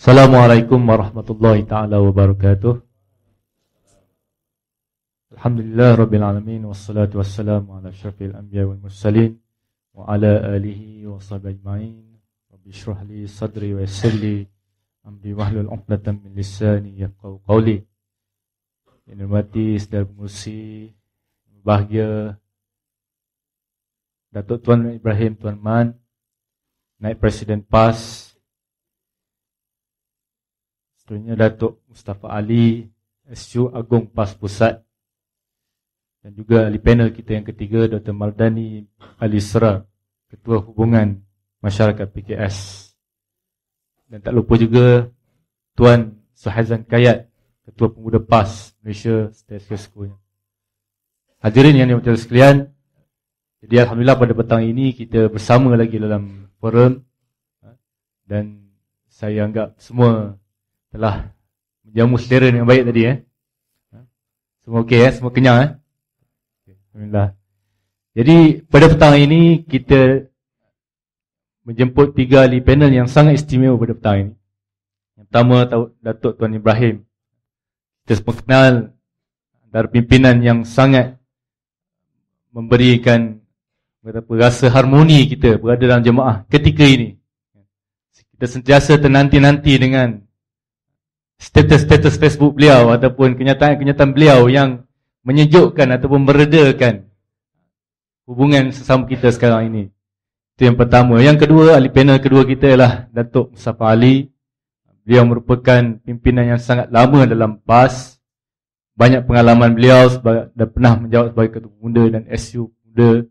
Assalamualaikum warahmatullahi ta'ala wabarakatuh. Alhamdulillah Rabbil Alamin. Wassalatu wassalamu ala asyrafil anbiya wal mursalin wa ala alihi wa sahbihi ajma'in. Rabbi shrah li sadri wa yassir li amri wahlul 'uqdatam min lisani yafqahu qawli. Yang hormati saudara pengurusi bahagia Datuk Tuan Ibrahim Tuan Man, Naib Presiden PAS, seterusnya Datuk Mustafa Ali, SU Agong PAS Pusat, dan juga ahli panel kita yang ketiga, Dr. Mardani Alisra, Ketua Hubungan Masyarakat PKS. Dan tak lupa juga Tuan Suhaizan Kayat, Ketua Pemuda PAS Malaysia State School. Hadirin yang dimuliakan sekalian, jadi Alhamdulillah pada petang ini kita bersama lagi dalam forum, dan saya anggap semua telah menjamu selera dengan baik tadi. Semua okey, semua kenyang. Alhamdulillah. Jadi pada petang ini kita menjemput 3 ahli panel yang sangat istimewa pada petang ini. Yang pertama Datuk Tuan Ibrahim. Kita semua kenal antara pimpinan yang sangat memberikan rasa harmoni kita berada dalam jemaah ketika ini. Kita sentiasa ternanti-nanti dengan status-status Facebook beliau ataupun kenyataan-kenyataan beliau yang menyejukkan ataupun meredakan hubungan sesama kita sekarang ini. Itu yang pertama. Yang kedua, ahli panel kedua kita ialah Datuk Mustafa Ali. Beliau merupakan pimpinan yang sangat lama dalam PAS. Banyak pengalaman beliau dan pernah menjawab sebagai Ketua Pemuda dan SU Pemuda.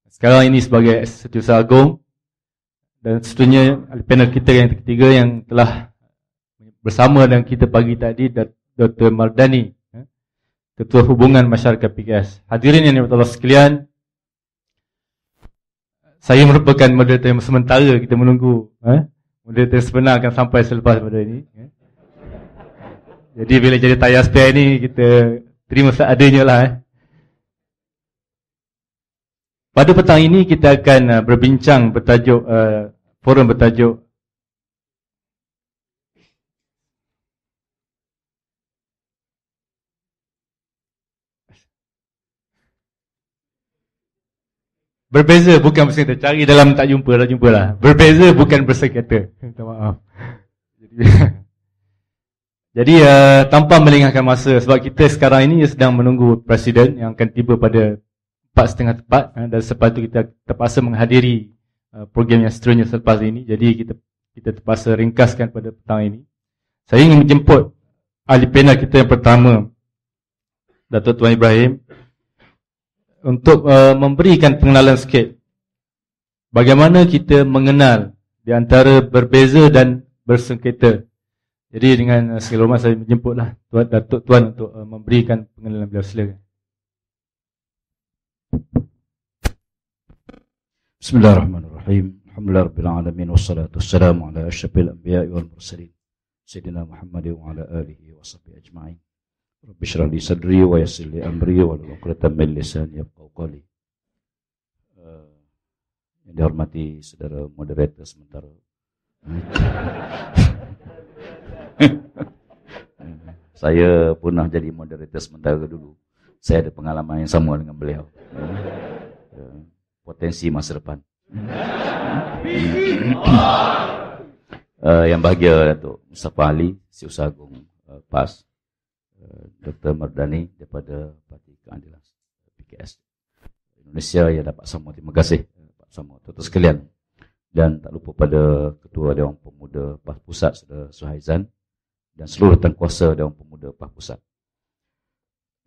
Sekarang ini sebagai Setiausaha Agong. Dan seterusnya ahli panel kita yang ketiga yang telah bersama dengan kita pagi tadi, Dr. Mardani, Ketua Hubungan Masyarakat PKS. Hadirin yang dimuliakan Allah sekalian, saya merupakan moderator yang sementara. Kita menunggu moderator sebenar akan sampai selepas pada ini. Jadi bila jadi tayar spare ni, kita terima seadanya lah. Pada petang ini kita akan berbincang bertajuk forum bertajuk berbeza bukan bersengketa. Cari dalam tak jumpa lah. Berbeza bukan bersengketa. Minta maaf. Jadi tanpa melengahkan masa, sebab kita sekarang ini sedang menunggu Presiden yang akan tiba pada 4:30 tepat, dan selepas itu kita terpaksa menghadiri program yang seterusnya selepas ini. Jadi kita terpaksa ringkaskan pada petang ini. Saya ingin menjemput ahli panel kita yang pertama, Datuk Tuan Ibrahim, untuk memberikan pengenalan sikit bagaimana kita mengenal di antara berbeza dan bersengketa. Jadi dengan segala hormat saya menjemputlah Datuk Tuan untuk memberikan pengenalan beliau. Silakan. Bismillahirrahmanirrahim. Alhamdulillahirabbil alamin wassalatu wassalamu ala asyrafil anbiya'i wal mursalin sayyidina Muhammadin wa ala alihi wa sahbihi ajma'in. Rabbi shrah li sadri wa yassir li amri wa hlul 'uqdatam min lisani yafqahu qawli. Yang dihormati saudara moderator sementara. Saya pernah jadi moderator sementara dulu. Saya ada pengalaman yang sama dengan beliau. Potensi masa depan. Yang bahagia Datuk Mustafa Ali, Setiausaha Agong PAS, Dr. Mardani daripada Parti Keadilan PKS Indonesia yang dapat sama. Terima kasih Pak Sama, tuan-tuan sekalian. Dan tak lupa pada Ketua Dewan Pemuda PAS Pusat, Saudara Suhaizan, dan seluruh tangkuasa Dewan Pemuda PAS Pusat.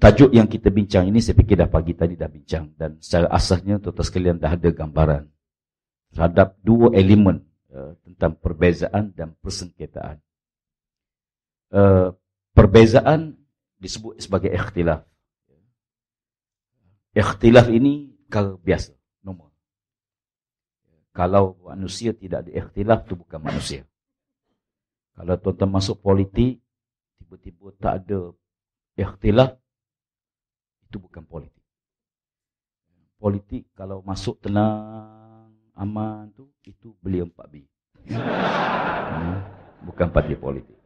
Tajuk yang kita bincang ini saya fikir dah pagi tadi dah bincang, dan secara asasnya tuan-tuan sekalian dah ada gambaran terhadap dua elemen tentang perbezaan dan persengketaan. Perbezaan disebut sebagai ikhtilaf. Ikhtilaf ini perkara biasa, normal. Kalau manusia tidak ada ikhtilaf, itu bukan manusia. Kalau tuan-tuan masuk politik, tiba-tiba tak ada ikhtilaf, itu bukan politik. Politik kalau masuk tenang, aman tu, itu beli 4B. bukan parti politik.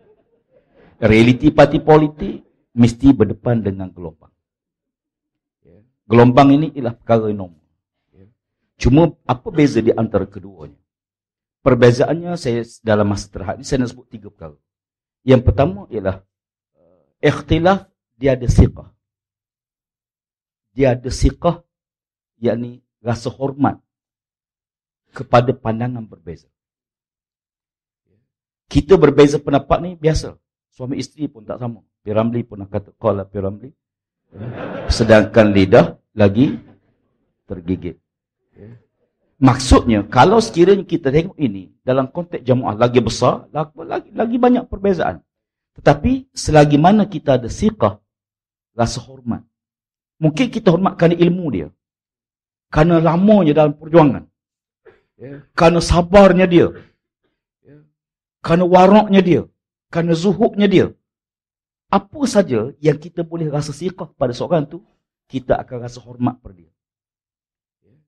Realiti parti politik mesti berdepan dengan gelombang. Gelombang ini ialah perkara yang normal. Cuma apa beza di antara keduanya? Perbezaannya saya dalam masa terakhir ini saya nak sebut 3 perkara. Yang pertama ialah ikhtilaf, dia ada siqah. Dia ada siqah, yakni rasa hormat kepada pandangan berbeza. Kita berbeza pendapat ni biasa. Suami isteri pun tak sama. Piramli pun nak kata qala Piramli. Sedangkan lidah lagi tergigit. Maksudnya, kalau sekiranya kita tengok ini dalam konteks jemaah lagi besar, lagi banyak perbezaan. Tetapi selagi mana kita ada siqah, rasa hormat. Mungkin kita hormat kerana ilmu dia. Kerana lamanya dalam perjuangan. Kerana sabarnya dia. Kerana waraknya dia. Kerana zuhudnya dia. Apa saja yang kita boleh rasa siqah pada seorang tu, kita akan rasa hormat pada dia.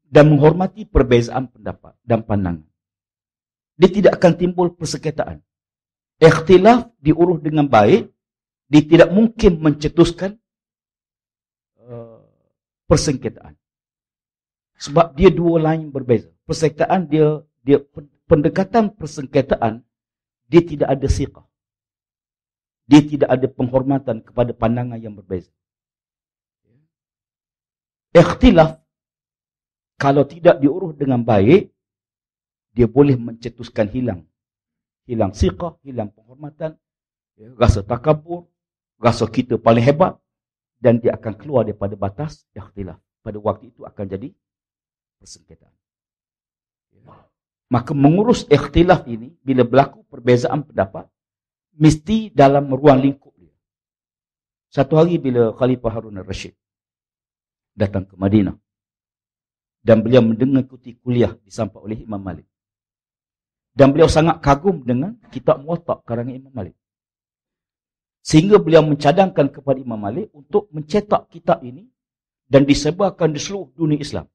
Dan menghormati perbezaan pendapat dan pandangan. Dia tidak akan timbul persengketaan. Ikhtilaf diurus dengan baik, dia tidak mungkin mencetuskan persengketaan. Sebab dia dua lain berbeza. Persengketaan dia pendekatan persengketaan, dia tidak ada siqah. Dia tidak ada penghormatan kepada pandangan yang berbeza. Ikhtilaf, kalau tidak diurus dengan baik, dia boleh mencetuskan hilang siqah, hilang penghormatan, rasa takabur, rasa kita paling hebat, dan dia akan keluar daripada batas ikhtilaf. Pada waktu itu akan jadi persengketaan. Maka mengurus ikhtilaf ini, bila berlaku perbezaan pendapat, mesti dalam ruang lingkup dia. Satu hari bila Khalifah Harun al-Rashid datang ke Madinah, dan beliau mengikuti kuliah disampai oleh Imam Malik. Dan beliau sangat kagum dengan kitab Muwatta karangan Imam Malik. Sehingga beliau mencadangkan kepada Imam Malik untuk mencetak kitab ini dan disebarkan di seluruh dunia Islam.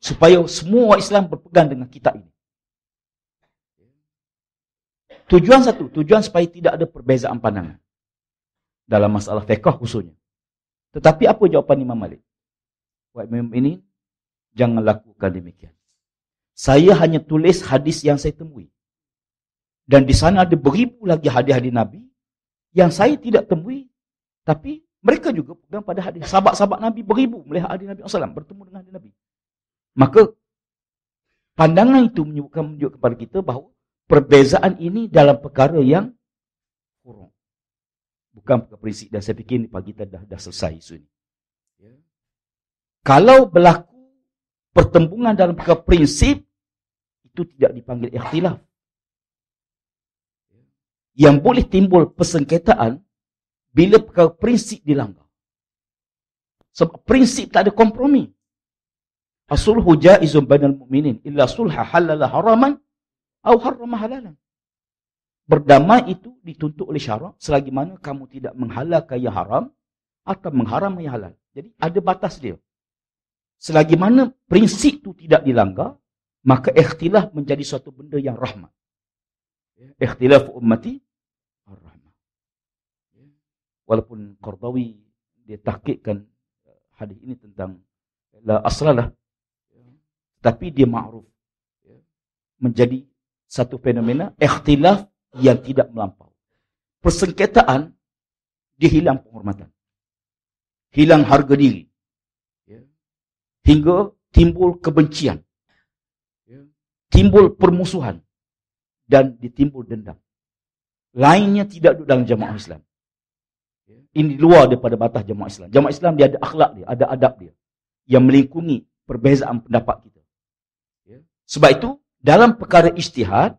Supaya semua Islam berpegang dengan kitab ini. Tujuan satu, tujuan supaya tidak ada perbezaan pandangan. Dalam masalah fiqh khususnya. Tetapi apa jawapan Imam Malik? Wahai Imam ini, jangan lakukan demikian. Saya hanya tulis hadis yang saya temui. Dan di sana ada beribu lagi hadis-hadis Nabi yang saya tidak temui. Tapi mereka juga pegang pada hadis. Sahabat-sahabat Nabi beribu melihat hadis Nabi SAW, bertemu dengan hadis Nabi. Maka pandangan itu menunjukkan kepada kita bahawa perbezaan ini dalam perkara yang kurang. Bukan perkara prinsip. Dan saya fikir ni pagi kita dah selesai isu ini. Kalau berlaku pertembungan dalam perkara prinsip, itu tidak dipanggil ikhtilaf. Yang boleh timbul persengketaan bila perkara prinsip dilanggar. Sebab prinsip tak ada kompromi. As-sulhu jaizun bainal mu'minin illa sulha halala haraman atau harrama halalan. Berdamai itu dituntut oleh syarak selagi mana kamu tidak menghalalkan yang haram atau mengharamkan yang halal. Jadi ada batas dia. Selagi mana prinsip itu tidak dilanggar, maka ikhtilaf menjadi suatu benda yang rahmat. Ikhtilaf ummati ar-rahmah. Walaupun Qardawi dia tahqiqkan hadis ini tentang la aslalah, tapi dia ma'ruf menjadi satu fenomena ikhtilaf yang tidak melampau. Persengketaan dia hilang penghormatan, hilang harga diri, hingga timbul kebencian, timbul permusuhan, dan ditimbul dendam. Lainnya tidak duduk dalam jamaah Islam. Ini luar daripada batas jamaah Islam. Jamaah Islam dia ada akhlak dia, ada adab dia, yang melingkungi perbezaan pendapat kita. Sebab itu, dalam perkara ijtihad,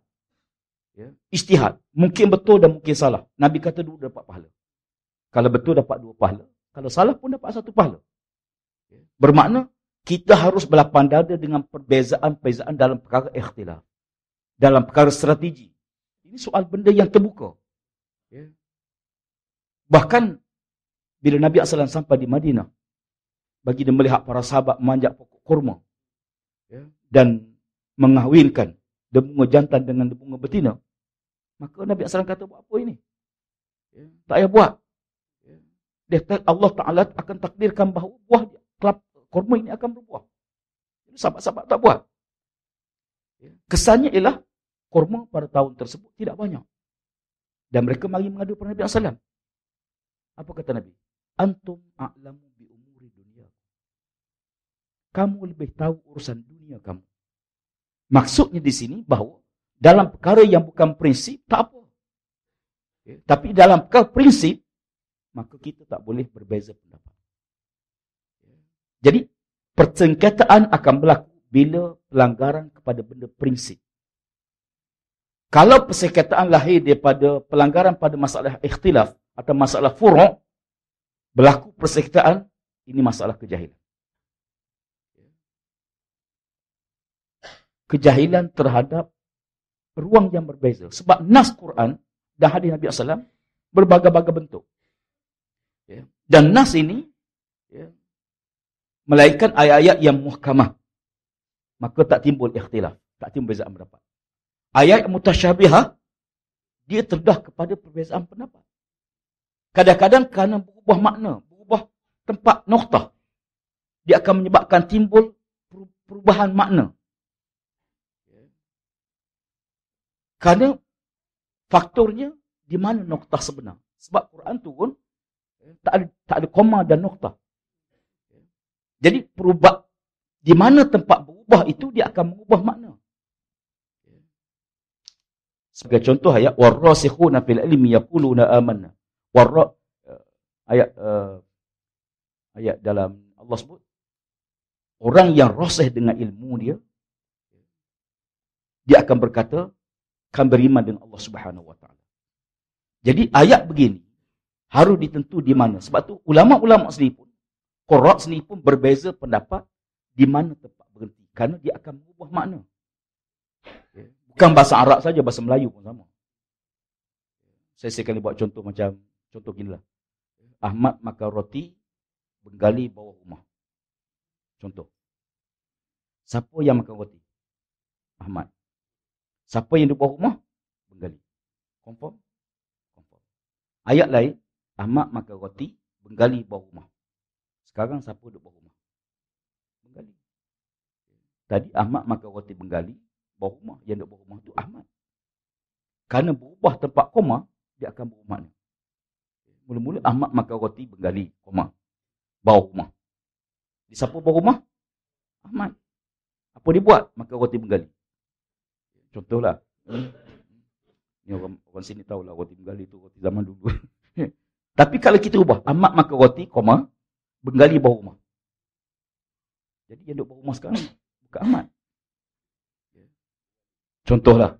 mungkin betul dan mungkin salah. Nabi kata dulu dapat pahala. Kalau betul dapat 2 pahala, kalau salah pun dapat 1 pahala. Bermakna, kita harus berlapang dada dengan perbezaan-perbezaan dalam perkara ikhtilaf. Dalam perkara strategi. Ini soal benda yang terbuka. Bahkan, bila Nabi SAW sampai di Madinah, bagi dia melihat para sahabat memanjat pokok kurma, dan mengahwinkan debunga jantan dengan debunga betina, Maka Nabi SAW kata, buat apa ini? Tak payah buat. Allah Ta'ala akan takdirkan bahawa buah kurma ini akan berbuah. Sahabat-sahabat tak buat. Kesannya ialah kurma pada tahun tersebut tidak banyak. Dan mereka mari mengadu kepada Nabi SAW. Apa kata Nabi? Antum a'lamu bi umuri dunia. Kamu lebih tahu urusan dunia kamu. Maksudnya di sini bahawa dalam perkara yang bukan prinsip, tak apa. Tapi dalam perkara prinsip, maka kita tak boleh berbeza pendapat. Jadi, persengketaan akan berlaku bila pelanggaran kepada benda prinsip. Kalau persengketaan lahir daripada pelanggaran pada masalah ikhtilaf atau masalah furu', berlaku persengketaan, ini masalah kejahilan. Kejahilan terhadap ruang yang berbeza. Sebab nas Quran dan hadis Nabi SAW berbagai-bagai bentuk. Dan nas ini melainkan ayat-ayat yang muhkamah. Maka tak timbul ikhtilaf. Tak timbul perbezaan pendapat. Ayat mutasyabihah, dia terdah kepada perbezaan pendapat. Kadang-kadang kerana berubah makna, berubah tempat noktah, dia akan menyebabkan timbul perubahan makna. Kerana faktornya di mana noktah sebenar. Sebab Quran turun tak ada koma dan noktah. Jadi perubah di mana tempat berubah itu dia akan mengubah makna. Sebagai contoh ayat warasikhuna fil ilmi yaquluna amanna. Ayat dalam Allah sebut orang yang rasih dengan ilmu dia akan berkata akan beriman dengan Allah Subhanahu Wa Taala. Jadi ayat begini harus ditentu di mana. Sebab tu ulama-ulama sendiri pun, qurra sendiri pun berbeza pendapat di mana tempat berhenti. Kerana dia akan mengubah makna. Bukan bahasa Arab saja, bahasa Melayu pun sama. Saya sekali buat contoh macam, contoh gini lah. Ahmad makan roti, Bengali bawah rumah. Contoh. Siapa yang makan roti? Ahmad. Siapa yang di bawah rumah? Bengali. Confirm? Confirm. Ayat lain, Ahmad makan roti, Bengali bawah rumah. Sekarang siapa duduk bawah rumah? Bengali. Tadi Ahmad makan roti Bengali, bawah rumah. Yang duduk bawah rumah itu Ahmad. Kerana berubah tempat koma, dia akan berubah makna. Mula-mula Ahmad makan roti Bengali, koma. Bawah rumah. Di siapa bawah rumah? Ahmad. Apa dia buat? Makan roti Bengali. Contohlah. Ni orang sini tahulah roti Bengali itu roti zaman dulu. Tapi kalau kita ubah, Ahmad makan roti, koma, Bengali bawah rumah. Jadi yang duduk bawah rumah sekarang bukan Ahmad. Contohlah.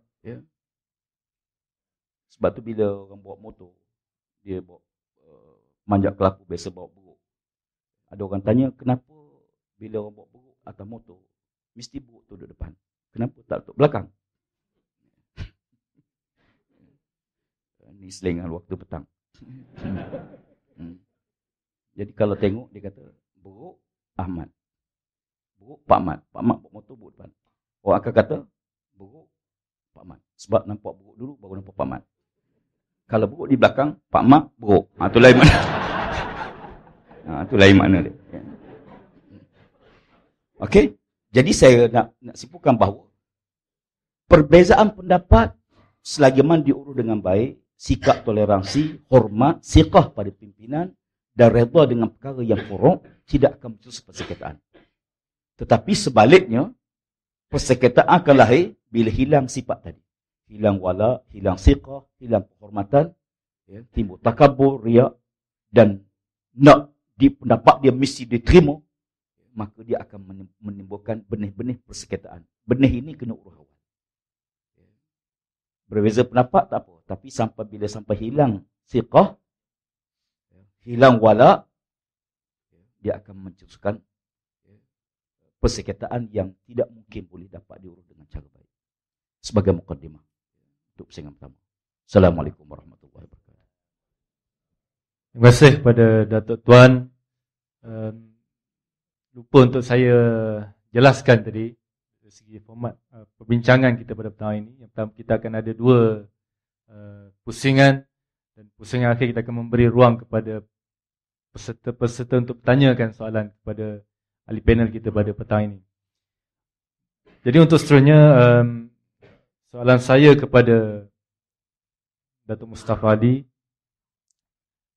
Sebab tu bila orang bawa motor, dia bawa manjak kelapa, biasa bawa buruk. Ada orang tanya, kenapa bila orang bawa buruk atas motor, mesti buruk tu duduk depan? Kenapa tak duduk belakang? Ni selengan waktu petang. Jadi kalau tengok, dia kata, buruk Ahmad. Buruk Pak Mat. Pak Mat bawa motor buruk depan. Orang akan kata, buruk Pak Mat. Sebab nampak buruk dulu, baru nampak Pak Mat. Kalau buruk di belakang, Pak Mat buruk. Itu lain makna. Itu lain makna dia. Okey? Jadi saya nak simpulkan bahawa perbezaan pendapat selagi mana diurus dengan baik, sikap toleransi, hormat, siqah pada pimpinan dan redha dengan perkara yang furu' tidak akan bercetus persengketaan. Tetapi sebaliknya, persengketaan akan lahir bila hilang sifat tadi. Hilang wala, hilang siqah, hilang penghormatan, timbul takabur, riak, dan nak pendapat dia mesti diterima, maka dia akan menimbulkan benih-benih persengketaan. Benih ini kena urus awal. Berbeza pendapat tak apa, tapi bila sampai hilang siqah, hilang wala, dia akan mencetuskan persengketaan yang tidak mungkin boleh dapat diurus dengan cara baik. Sebagai mukaddimah untuk persaingan pertama. Assalamualaikum warahmatullahi wabarakatuh. Terima kasih kepada Datuk Tuan. Lupa untuk saya jelaskan tadi dari segi format perbincangan kita pada petang ini. Yang pertama, kita akan ada dua pusingan. Dan pusingan akhir kita akan memberi ruang kepada peserta-peserta untuk bertanyakan soalan kepada ahli panel kita pada petang ini. Jadi untuk seterusnya, soalan saya kepada Datuk Mustafa Ali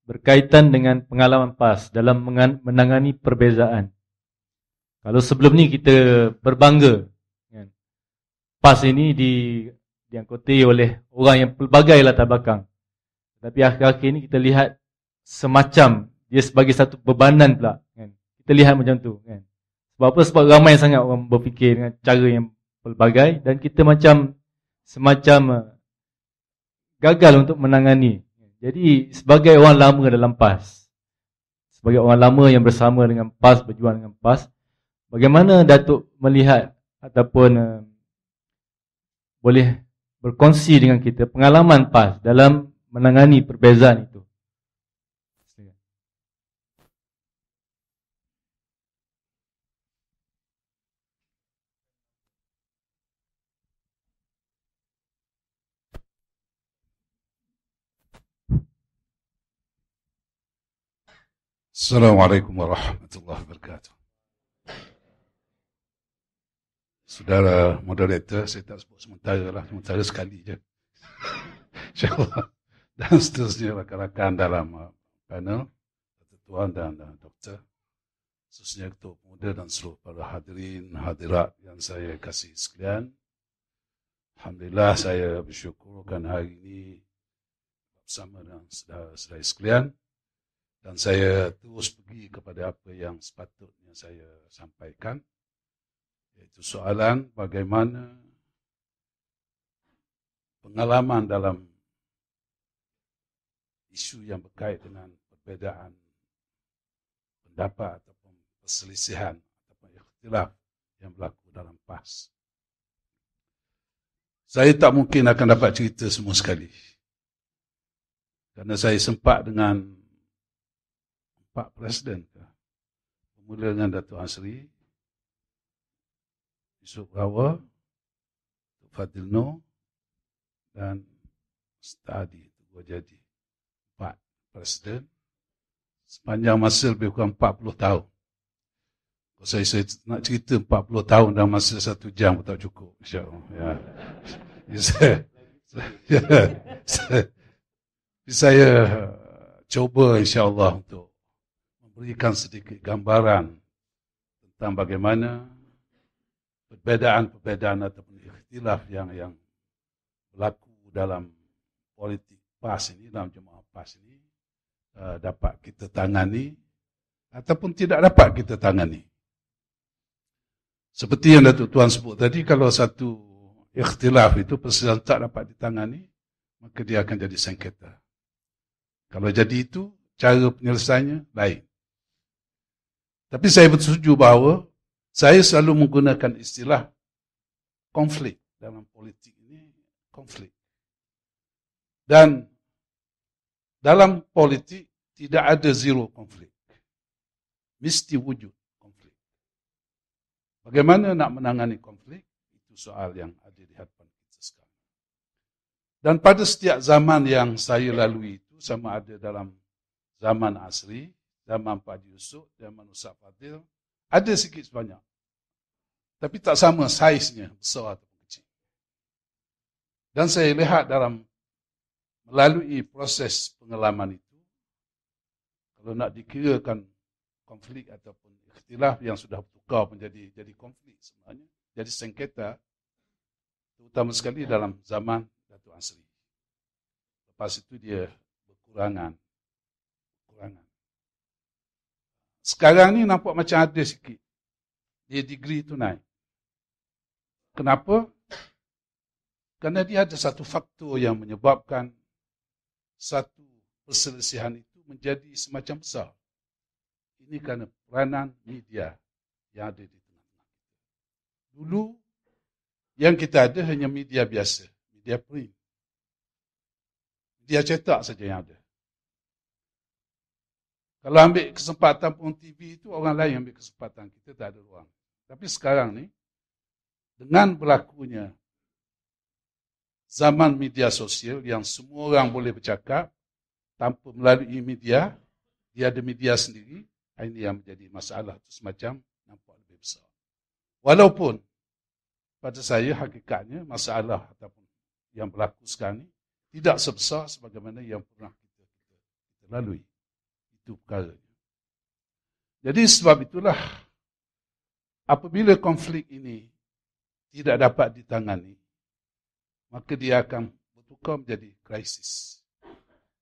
berkaitan dengan pengalaman PAS dalam menangani perbezaan. Kalau sebelum ni kita berbangga, kan, PAS ini diangkuti oleh orang yang pelbagai latar belakang. Tapi akhir-akhir ini kita lihat semacam dia sebagai satu bebanan pula, kan. Kita lihat macam tu, kan. Sebab apa? Sebab ramai sangat orang berfikir dengan cara yang pelbagai dan kita semacam gagal untuk menangani. Jadi sebagai orang lama dalam PAS, sebagai orang lama yang bersama dengan PAS, berjuang dengan PAS, bagaimana Datuk melihat ataupun boleh berkongsi dengan kita pengalaman PAS dalam menangani perbezaan itu? Assalamualaikum warahmatullahi wabarakatuh. Saudara moderator, saya tak sebut sementara sekali je. InsyaAllah. Dan seterusnya rakan-rakan dalam panel, tuan dan doktor, khususnya Ketua Pemuda dan seluruh para hadirin hadirat yang saya kasih sekalian. Alhamdulillah, saya bersyukurkan hari ini bersama dengan saudara-saudara sekalian. Dan saya terus pergi kepada apa yang sepatutnya saya sampaikan, iaitu soalan bagaimana pengalaman dalam isu yang berkait dengan perbezaan pendapat ataupun perselisihan ataupun ikhtilaf yang berlaku dalam PAS. Saya tak mungkin akan dapat cerita semua sekali, kerana saya sempat dengan Pak Presiden, bermula dengan Datuk Asri, Yusuf Rawa, Fadil Noor dan Ustadi Teguh Jadi. Pak Presiden sepanjang masa lebih kurang 40 tahun. Kalau saya nak cerita 40 tahun dalam masa 1 jam pun tak cukup, insya-Allah. Saya cuba insya-Allah untuk memberikan sedikit gambaran tentang bagaimana perbezaan ataupun ikhtilaf yang berlaku dalam politik PAS ini, dalam jemaah PAS ini, dapat kita tangani ataupun tidak dapat kita tangani. Seperti yang Datuk Tuan sebut tadi, kalau satu ikhtilaf itu perselisihan tak dapat ditangani, maka dia akan jadi sengketa. Kalau jadi itu, cara penyelesaiannya lain. Tapi saya bersetuju bahawa saya selalu menggunakan istilah konflik dalam politik ini, konflik. Dan dalam politik tidak ada zero konflik. Mesti wujud konflik. Bagaimana nak menangani konflik? Itu soal yang ada di hadapan kita sekarang. Dan pada setiap zaman yang saya lalui itu, sama ada dalam zaman Asri, zaman Pak Yusuf, zaman Ustaz Fadil, ada sikit sebanyak. Tapi tak sama saiznya, besar atau kecil. Dan saya lihat melalui proses pengalaman itu, kalau nak dikirakan konflik ataupun ikhtilaf yang sudah bertukar menjadi konflik sebenarnya, jadi sengketa, terutama sekali dalam zaman Datuk Asri. Lepas itu dia berkurangan. Sekarang ni nampak macam ada sikit. Dia degree tu naik. Kenapa? Kerana dia ada satu faktor yang menyebabkan satu perselisihan itu menjadi semacam besar. Ini kerana peranan media yang ada di tengah-tengah kita. Dulu, yang kita ada hanya media biasa, media print. Media cetak saja yang ada. Kalau ambil kesempatan pun TV itu, orang lain ambil kesempatan. Kita tak ada ruang. Tapi sekarang ni, dengan berlakunya zaman media sosial yang semua orang boleh bercakap tanpa melalui media, dia ada media sendiri, ini yang menjadi masalah itu semacam nampak lebih besar. Walaupun pada saya hakikatnya masalah ataupun yang berlaku sekarang ini tidak sebesar sebagaimana yang pernah kita lalui. Itu perkaranya. Jadi sebab itulah apabila konflik ini tidak dapat ditangani, maka dia akan bertukar menjadi krisis.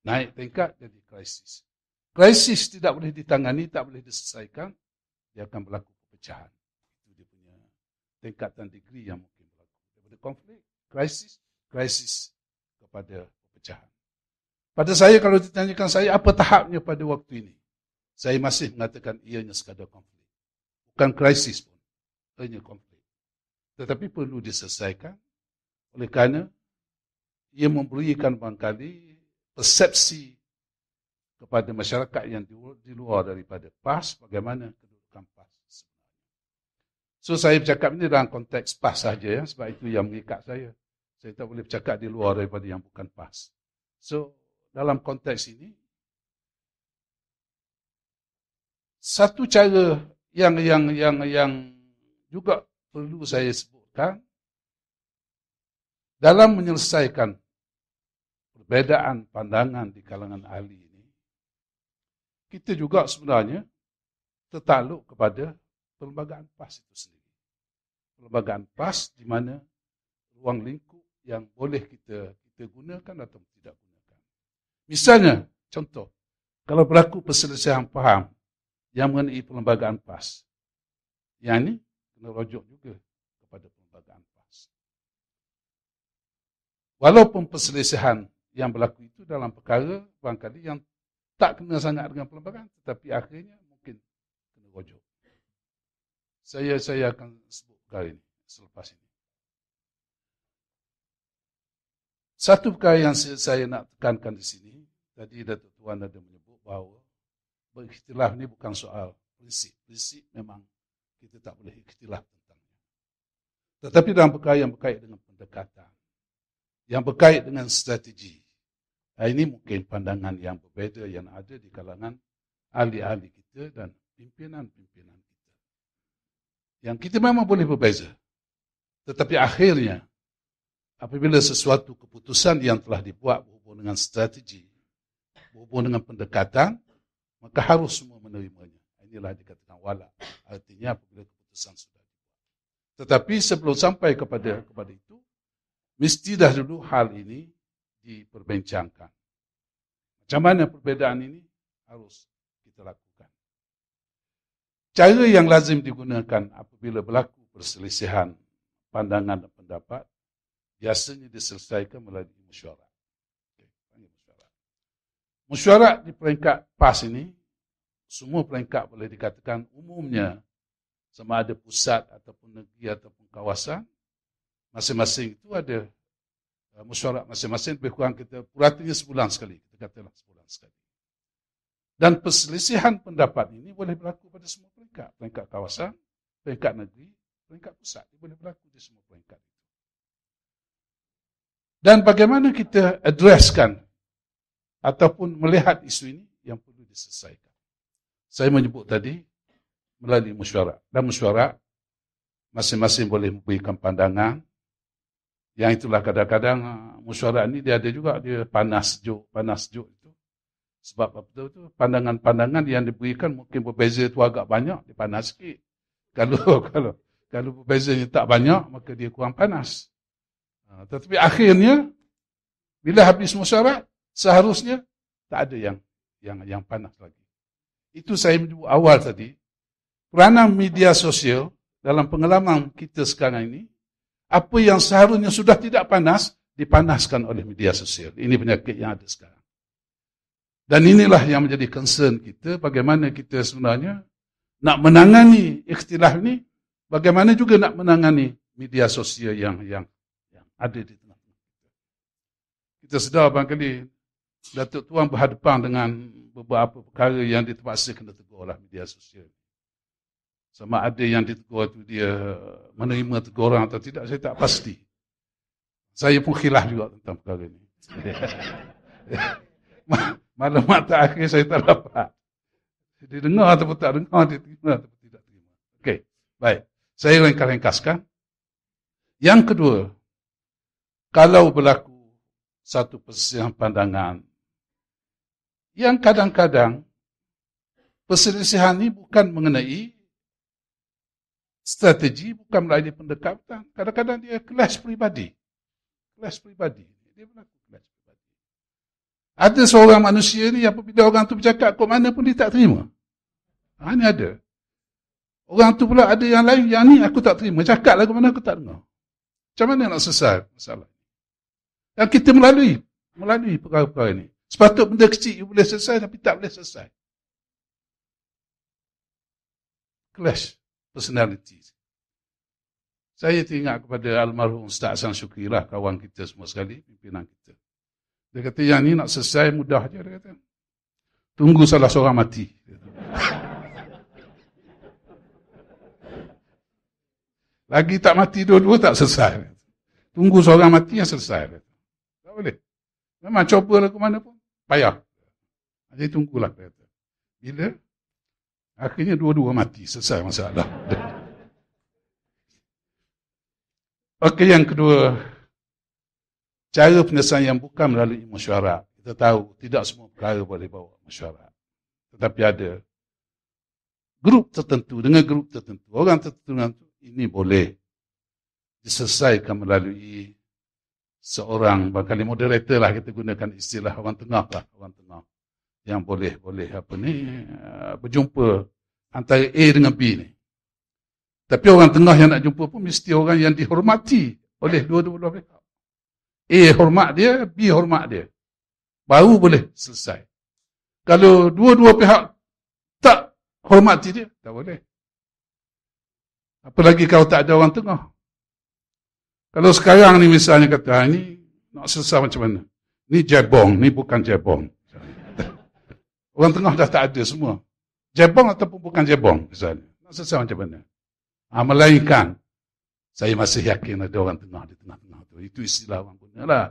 Naik tingkat jadi krisis. Krisis tidak boleh ditangani, tak boleh diselesaikan, dia akan berlaku perpecahan. Itu dia punya tingkatan degree yang mungkin berlaku. Daripada konflik, krisis kepada perpecahan. Pada saya, kalau ditanyakan saya, apa tahapnya pada waktu ini? Saya masih mengatakan ianya sekadar konflik. Bukan krisis pun, hanya konflik. Tetapi perlu diselesaikan oleh kerana ia memberikan barangkali persepsi kepada masyarakat yang di luar daripada PAS, bagaimana kedudukan PAS sebenarnya. So saya bercakap ini dalam konteks PAS sahaja, ya, sebab itu yang mengikat saya. Saya tak boleh bercakap di luar daripada yang bukan PAS. So dalam konteks ini, satu cara yang juga perlu saya sebutkan dalam menyelesaikan perbezaan pandangan di kalangan ahli ini, kita juga sebenarnya tertakluk kepada perlembagaan PAS itu sendiri. Perlembagaan PAS di mana ruang lingkup yang boleh kita gunakan atau tidak gunakan. Misalnya, contoh, kalau berlaku perselisihan faham yang mengenai perlembagaan PAS, yang ini kena rujuk juga kepada perlembagaan PAS. Walaupun perselisihan yang berlaku itu dalam perkara barangkali yang tak kena sangat dengan perlembagaan, tetapi akhirnya mungkin kena rujuk. Saya akan sebut perkara ini selepas ini. Satu perkara yang saya nak tekankan di sini, tadi Datuk Tuan ada menyebut bahawa berikhtilaf ini bukan soal prinsip. Prinsip memang kita tak boleh ikhtilaf tentangnya. Tetapi dalam perkara yang berkait dengan pendekatan, yang berkait dengan strategi, ini mungkin pandangan yang berbeza yang ada di kalangan ahli-ahli kita dan pimpinan-pimpinan kita. Yang kita memang boleh berbeza. Tetapi akhirnya, apabila sesuatu keputusan yang telah dibuat berhubung dengan strategi, berhubung dengan pendekatan, maka harus semua menerimanya. Inilah dikatakan wala. Artinya apabila keputusan sudah dibuat. Tetapi sebelum sampai kepada itu, mesti dah dulu hal ini diperbincangkan. Macam mana perbezaan ini harus kita lakukan. Cara yang lazim digunakan apabila berlaku perselisihan pandangan dan pendapat, biasanya diselesaikan melalui mesyuarat. Mesyuarat di peringkat PAS ini, semua peringkat boleh dikatakan umumnya, sama ada pusat ataupun negeri ataupun kawasan, masing-masing itu ada mesyuarat masing-masing, lebih kurang kita puratinya sebulan sekali, kita katalah sebulan sekali. Dan perselisihan pendapat ini boleh berlaku pada semua peringkat, peringkat kawasan, peringkat negeri, peringkat pusat, dia boleh berlaku di semua peringkat itu. Dan bagaimana kita addresskan ataupun melihat isu ini yang perlu diselesaikan. Saya menyebut tadi melalui mesyuarat. Dan mesyuarat masing-masing boleh memberikan pandangan. Yang itulah kadang-kadang mesyuarat ini dia ada juga dia panas sejuk itu. Sebab apa itu pandangan-pandangan yang diberikan mungkin berbeza itu agak banyak, dia panas sikit. Kalau berbezanya tak banyak, maka dia kurang panas. Tetapi akhirnya bila habis mesyuarat, seharusnya tak ada yang panas lagi. Itu saya menyebut awal tadi. Peranan media sosial dalam pengalaman kita sekarang ini, apa yang seharusnya sudah tidak panas, dipanaskan oleh media sosial. Ini penyakit yang ada sekarang. Dan inilah yang menjadi concern kita, bagaimana kita sebenarnya nak menangani ikhtilaf ini, bagaimana juga nak menangani media sosial yang ada di tengah-tengah kita. Kita sedar barangkali Datuk Tuan berhadapan dengan beberapa perkara yang terpaksa kena tegur oleh media sosial. Sama ada yang ditegur itu dia menerima teguran atau tidak, saya tak pasti. Saya pun khilaf juga tentang perkara ini. Maklumat terakhir saya tak dapat. Dia dengar ataupun tak dengar, dia terima ataupun tidak terima. Okey, baik. Saya ringkaskan. Yang kedua, kalau berlaku satu perselisihan pandangan, yang kadang-kadang perselisihan ini bukan mengenai strategi, bukan melalui pendekatan. Kadang-kadang dia clash pribadi. Clash pribadi. Dia berlaku clash pribadi. Ada seorang manusia ni apabila orang tu bercakap kok mana pun dia tak terima. Ini ada. Orang tu pula ada yang lain, yang ni aku tak terima. Cakap lah ke mana aku tak dengar. Macam mana nak selesai masalah? Yang kita melalui perkara-perkara ini. Sepatut benda kecil boleh selesai tapi tak boleh selesai. Clash personality. Saya teringat kepada almarhum Ustaz Hasan Syukri lah, kawan kita semua sekali, pimpinan kita. Dia kata yang ni nak selesai mudah je, dia kata. Tunggu salah seorang mati. Lagi tak mati dua-dua tak selesai. Tunggu seorang mati yang selesai. Tak boleh. Memang cuba lah ke mana pun. Payah. Jadi tunggulah. Bila? Akhirnya dua-dua mati. Selesai masalah. Okey, yang kedua. Cara penyelesaian yang bukan melalui mesyuarat. Kita tahu tidak semua perkara boleh bawa mesyuarat. Tetapi ada grup tertentu dengan grup tertentu. Orang tertentu ini boleh diselesaikan melalui seorang, barangkali moderator lah, kita gunakan istilah orang tengah lah, orang tengah yang boleh berjumpa antara A dengan B ni. Tapi orang tengah yang nak jumpa pun mesti orang yang dihormati oleh dua-dua pihak. A hormat dia, B hormat dia. Baru boleh selesai. Kalau dua-dua pihak tak hormati dia, tak boleh. Apalagi kalau tak ada orang tengah. Kalau sekarang ni misalnya kata, ini nak selesai macam mana? Ni jebong, ni bukan jebong. Orang tengah dah tak ada semua. Jebong ataupun bukan jebong misalnya. Nak selesai macam mana? Melainkan, saya masih yakin ada orang tengah di tengah-tengah tu. Itu istilah orang guna lah.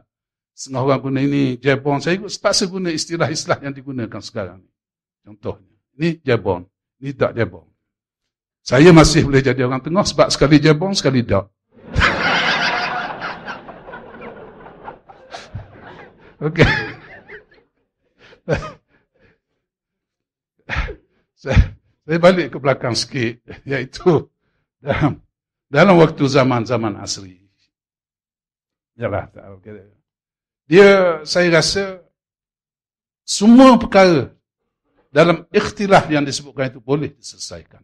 Setengah orang guna ini jebong. Saya terpaksa guna istilah-istilah yang digunakan sekarang. Contohnya, ini jebong, ini tak jebong. Saya masih boleh jadi orang tengah sebab sekali jebong, sekali tak. Okey. Saya balik ke belakang sikit, iaitu dalam waktu zaman-zaman asri. Yalah, saya rasa semua perkara dalam ikhtilaf yang disebutkan itu boleh diselesaikan.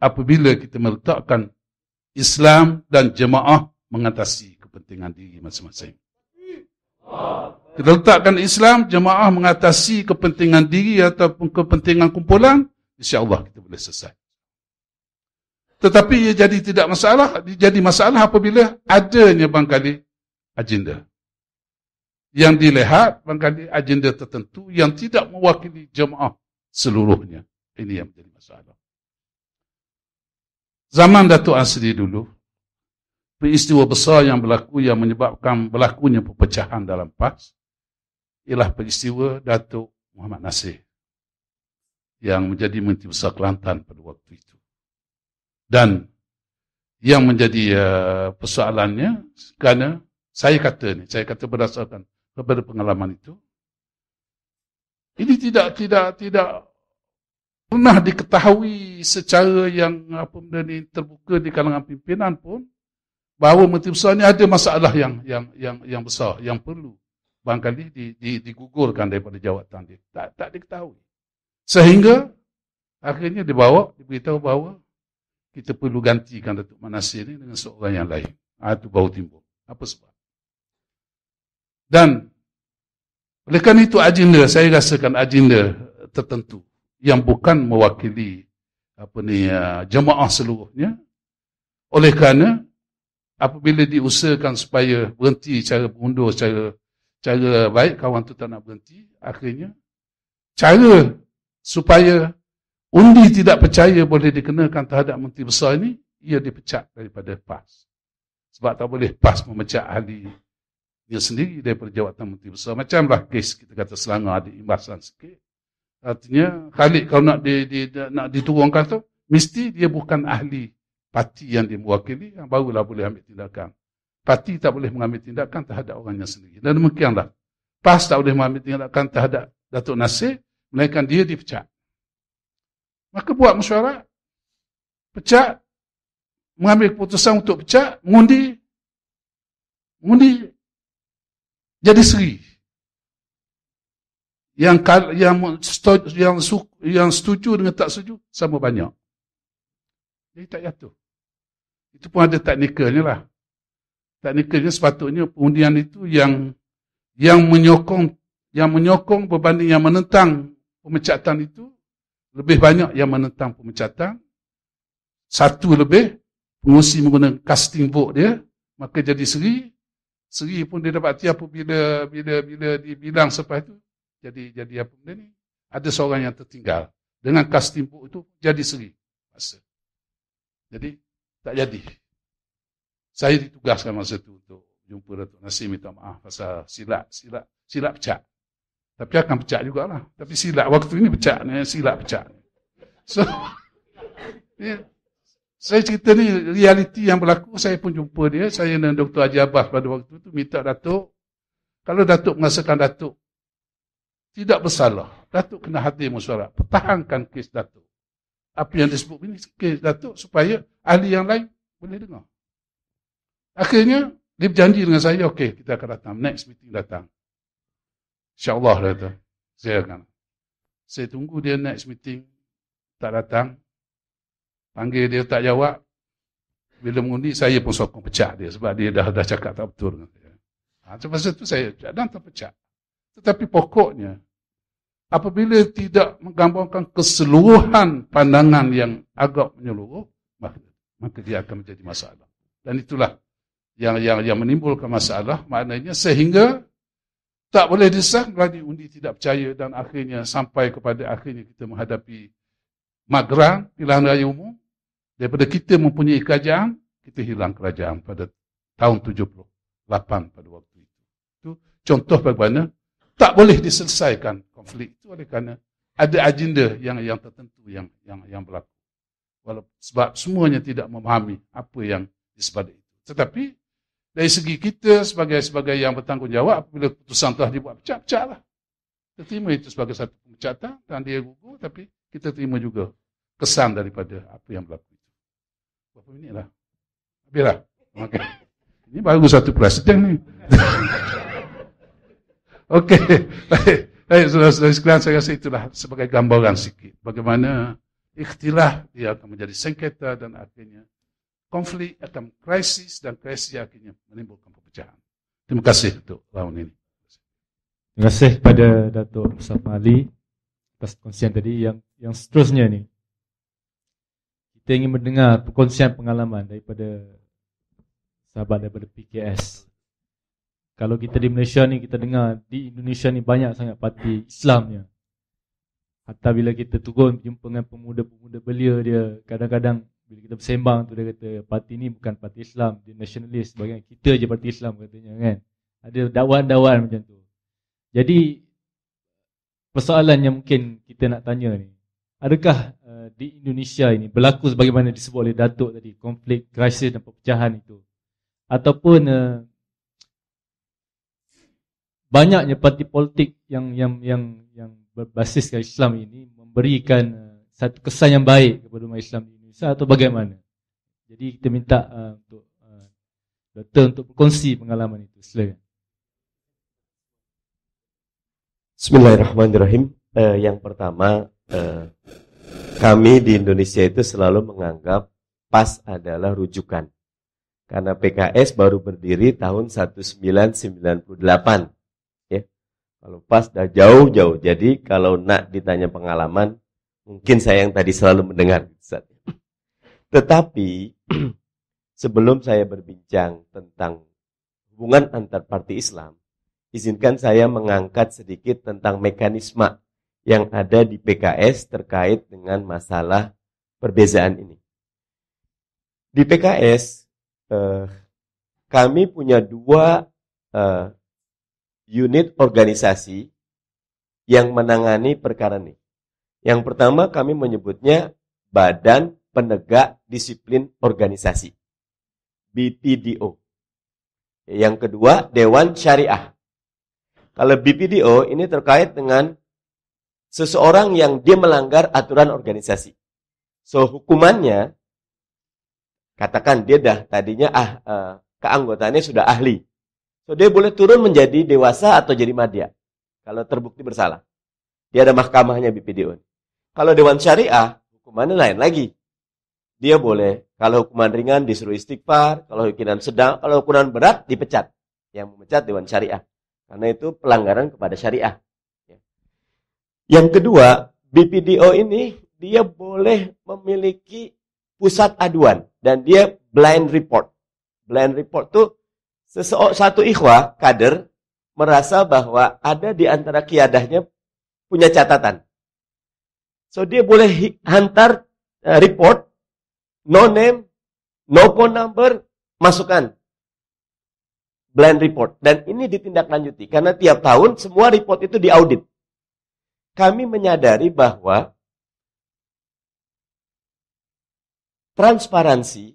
Apabila kita meletakkan Islam dan jemaah mengatasi kepentingan diri masing-masing. Kita letakkan Islam, jemaah mengatasi kepentingan diri ataupun kepentingan kumpulan, insya-Allah kita boleh selesai. Tetapi ia jadi tidak masalah, jadi masalah apabila adanya barangkali agenda. Yang dilihat barangkali agenda tertentu yang tidak mewakili jemaah seluruhnya. Ini yang menjadi masalah. Zaman Datuk Asri dulu, peristiwa besar yang berlaku yang menyebabkan berlakunya perpecahan dalam PAS ialah peristiwa Datuk Muhammad Nasir yang menjadi Menteri Besar Kelantan pada waktu itu. Dan yang menjadi persoalannya kerana saya kata berdasarkan kepada pengalaman itu, ini tidak pernah diketahui secara yang terbuka di kalangan pimpinan pun bahawa Menteri Besar ini ada masalah yang besar yang perlu barangkali digugurkan daripada jawatan dia. Tak diketahui. Sehingga akhirnya diberitahu bahawa kita perlu gantikan Datuk Nasir ini dengan seorang yang lain. Itu baru timbul. Apa sebab? Dan oleh kerana itu agenda, saya rasakan agenda tertentu yang bukan mewakili jemaah seluruhnya. Oleh kerana apabila diusahakan supaya berhenti cara mengundur cara baik, kawan tu tak nak berhenti, akhirnya cara supaya undi tidak percaya boleh dikenakan terhadap Menteri Besar ini, ia dipecat daripada PAS. Sebab tak boleh PAS memecat ahli dia sendiri daripada jawatan menteri besar. Macamlah kes kita kata Selangor ada imbasan sikit. Artinya Khalid kalau nak diturunkan tu, mesti dia bukan ahli parti yang dia mewakili, yang barulah boleh ambil tindakan. Parti tak boleh mengambil tindakan terhadap orangnya sendiri. Dan demikianlah. PAS tak boleh mengambil tindakan terhadap Datuk Nasir, melainkan dia dipecat. Maka buat mesyuarat, pecat, mengambil keputusan untuk pecat, mengundi jadi seri. Yang setuju dengan tak setuju sama banyak. Jadi tak jatuh. Itu pun ada teknikalnya lah. Teknikalnya sepatutnya pengundian itu yang menyokong berbanding yang menentang pemecatan itu, lebih banyak yang menentang pemecatan. Satu lebih, pengusi menggunakan casting vote dia, maka jadi seri. Seri pun dia dapati apabila dibilang selepas itu, jadi apa benda ni? Ada seorang yang tertinggal. Dengan casting vote itu, jadi seri. Jadi, tak jadi. Saya ditugaskan masa itu untuk jumpa Datuk Nasir, minta maaf pasal silap pecat. Tapi akan pecat jugalah. Tapi silap waktu ini pecat ni, silap pecat. So, saya cerita ni realiti yang berlaku. Saya pun jumpa dia. Saya dan Dr. Haji Abbas pada waktu itu minta Datuk, kalau Datuk merasakan Datuk tidak bersalah, Datuk kena hadir mesyuarat, pertahankan kes Datuk. Apa yang disebut ini kes Datuk, supaya ahli yang lain boleh dengar. Akhirnya dia berjanji dengan saya, okey, kita akan datang, next meeting datang. InsyaAllah dia kata, saya tunggu dia next meeting, tak datang. Panggil dia tak jawab. Bila mengundi, saya pun sokong pecat dia. Sebab dia dah cakap tak betul dengan saya. Masa itu saya dan terpecat. Tetapi pokoknya, apabila tidak menggambarkan keseluruhan pandangan yang agak menyeluruh, maka dia akan menjadi masalah. Dan itulah yang menimbulkan masalah. Maknanya sehingga tak boleh disah, lagi undi tidak percaya, dan akhirnya sampai kepada akhirnya kita menghadapi mageran, pilihan raya umum. Daripada kita mempunyai kerajaan, kita hilang kerajaan pada tahun 78 pada waktu itu. Itu contoh bagaimana tak boleh diselesaikan konflik itu oleh kerana ada agenda yang tertentu yang berlaku. Sebab semuanya tidak memahami apa yang disebut itu. Tetapi dari segi kita sebagai yang bertanggungjawab, apabila keputusan telah dibuat, pecah-pecahlah. Kita terima itu sebagai satu pemecatan dan dia gugur, tapi kita terima juga kesan daripada apa yang berlaku itu. Berapa minit lah? Habislah. Okay. Ini baru satu presiden ni. Okey. Baik, saudara-saudara sekalian, saya rasa itulah sebagai gambaran sikit. Bagaimana ikhtilaf dia akan menjadi sengketa dan akhirnya konflik akan krisis dan krisis akhirnya menimbulkan perpecahan. Terima kasih untuk round ini. Terima kasih kepada Datuk Mustafa Ali atas perkongsian tadi. Yang seterusnya ni, kita ingin mendengar perkongsian pengalaman daripada sahabat daripada PKS. Kalau kita di Malaysia ni, kita dengar di Indonesia ni banyak sangat parti Islamnya. Hatta bila kita turun jumpa dengan pemuda-pemuda belia dia, kadang-kadang bila kita bersembang tu dia kata parti ni bukan parti Islam, dia nasionalis, sebagai kita je parti Islam katanya kan. Ada dakwaan-dakwaan macam tu. Jadi persoalan yang mungkin kita nak tanya ni, adakah di Indonesia ini berlaku sebagaimana disebut oleh Datuk tadi, konflik, krisis dan perpecahan itu, ataupun banyaknya parti politik yang berbasiskan Islam ini memberikan satu kesan yang baik kepada umat Islam di Indonesia, atau bagaimana? Jadi kita minta untuk Doktor untuk berkongsi pengalaman itu. Silakan. Bismillahirrahmanirrahim. Yang pertama, kami di Indonesia itu selalu menganggap PAS adalah rujukan. Karena PKS baru berdiri tahun 1998. Ya. Kalau PAS dah jauh-jauh. Jadi kalau nak ditanya pengalaman, mungkin saya yang tadi selalu mendengar. Tetapi sebelum saya berbincang tentang hubungan antar parti Islam, izinkan saya mengangkat sedikit tentang mekanisme yang ada di PKS terkait dengan masalah perbezaan ini. Di PKS, kami punya 2 unit organisasi yang menangani perkara ini. Yang pertama kami menyebutnya Badan Penegak Disiplin Organisasi, BPDO. Yang kedua, Dewan Syariah. Kalau BPDO ini terkait dengan seseorang yang dia melanggar aturan organisasi. So, hukumannya, katakan dia dah tadinya keanggotaannya sudah ahli. So, dia boleh turun menjadi dewasa atau jadi madya. Kalau terbukti bersalah. Dia ada mahkamahnya BPDO. Kalau Dewan Syariah, hukumannya lain lagi. Dia boleh, kalau hukuman ringan disuruh istighfar, kalau hukuman sedang, kalau hukuman berat dipecat. Yang memecat Dewan Syariah. Karena itu pelanggaran kepada syariah. Yang kedua, BPDO ini dia boleh memiliki pusat aduan dan dia blind report. Blind report itu satu ikhwah kader merasa bahwa ada di antara qiyadahnya punya catatan. So dia boleh hantar report, no name, no phone number, masukkan blind report. Dan ini ditindaklanjuti karena tiap tahun semua report itu diaudit. Kami menyadari bahwa transparansi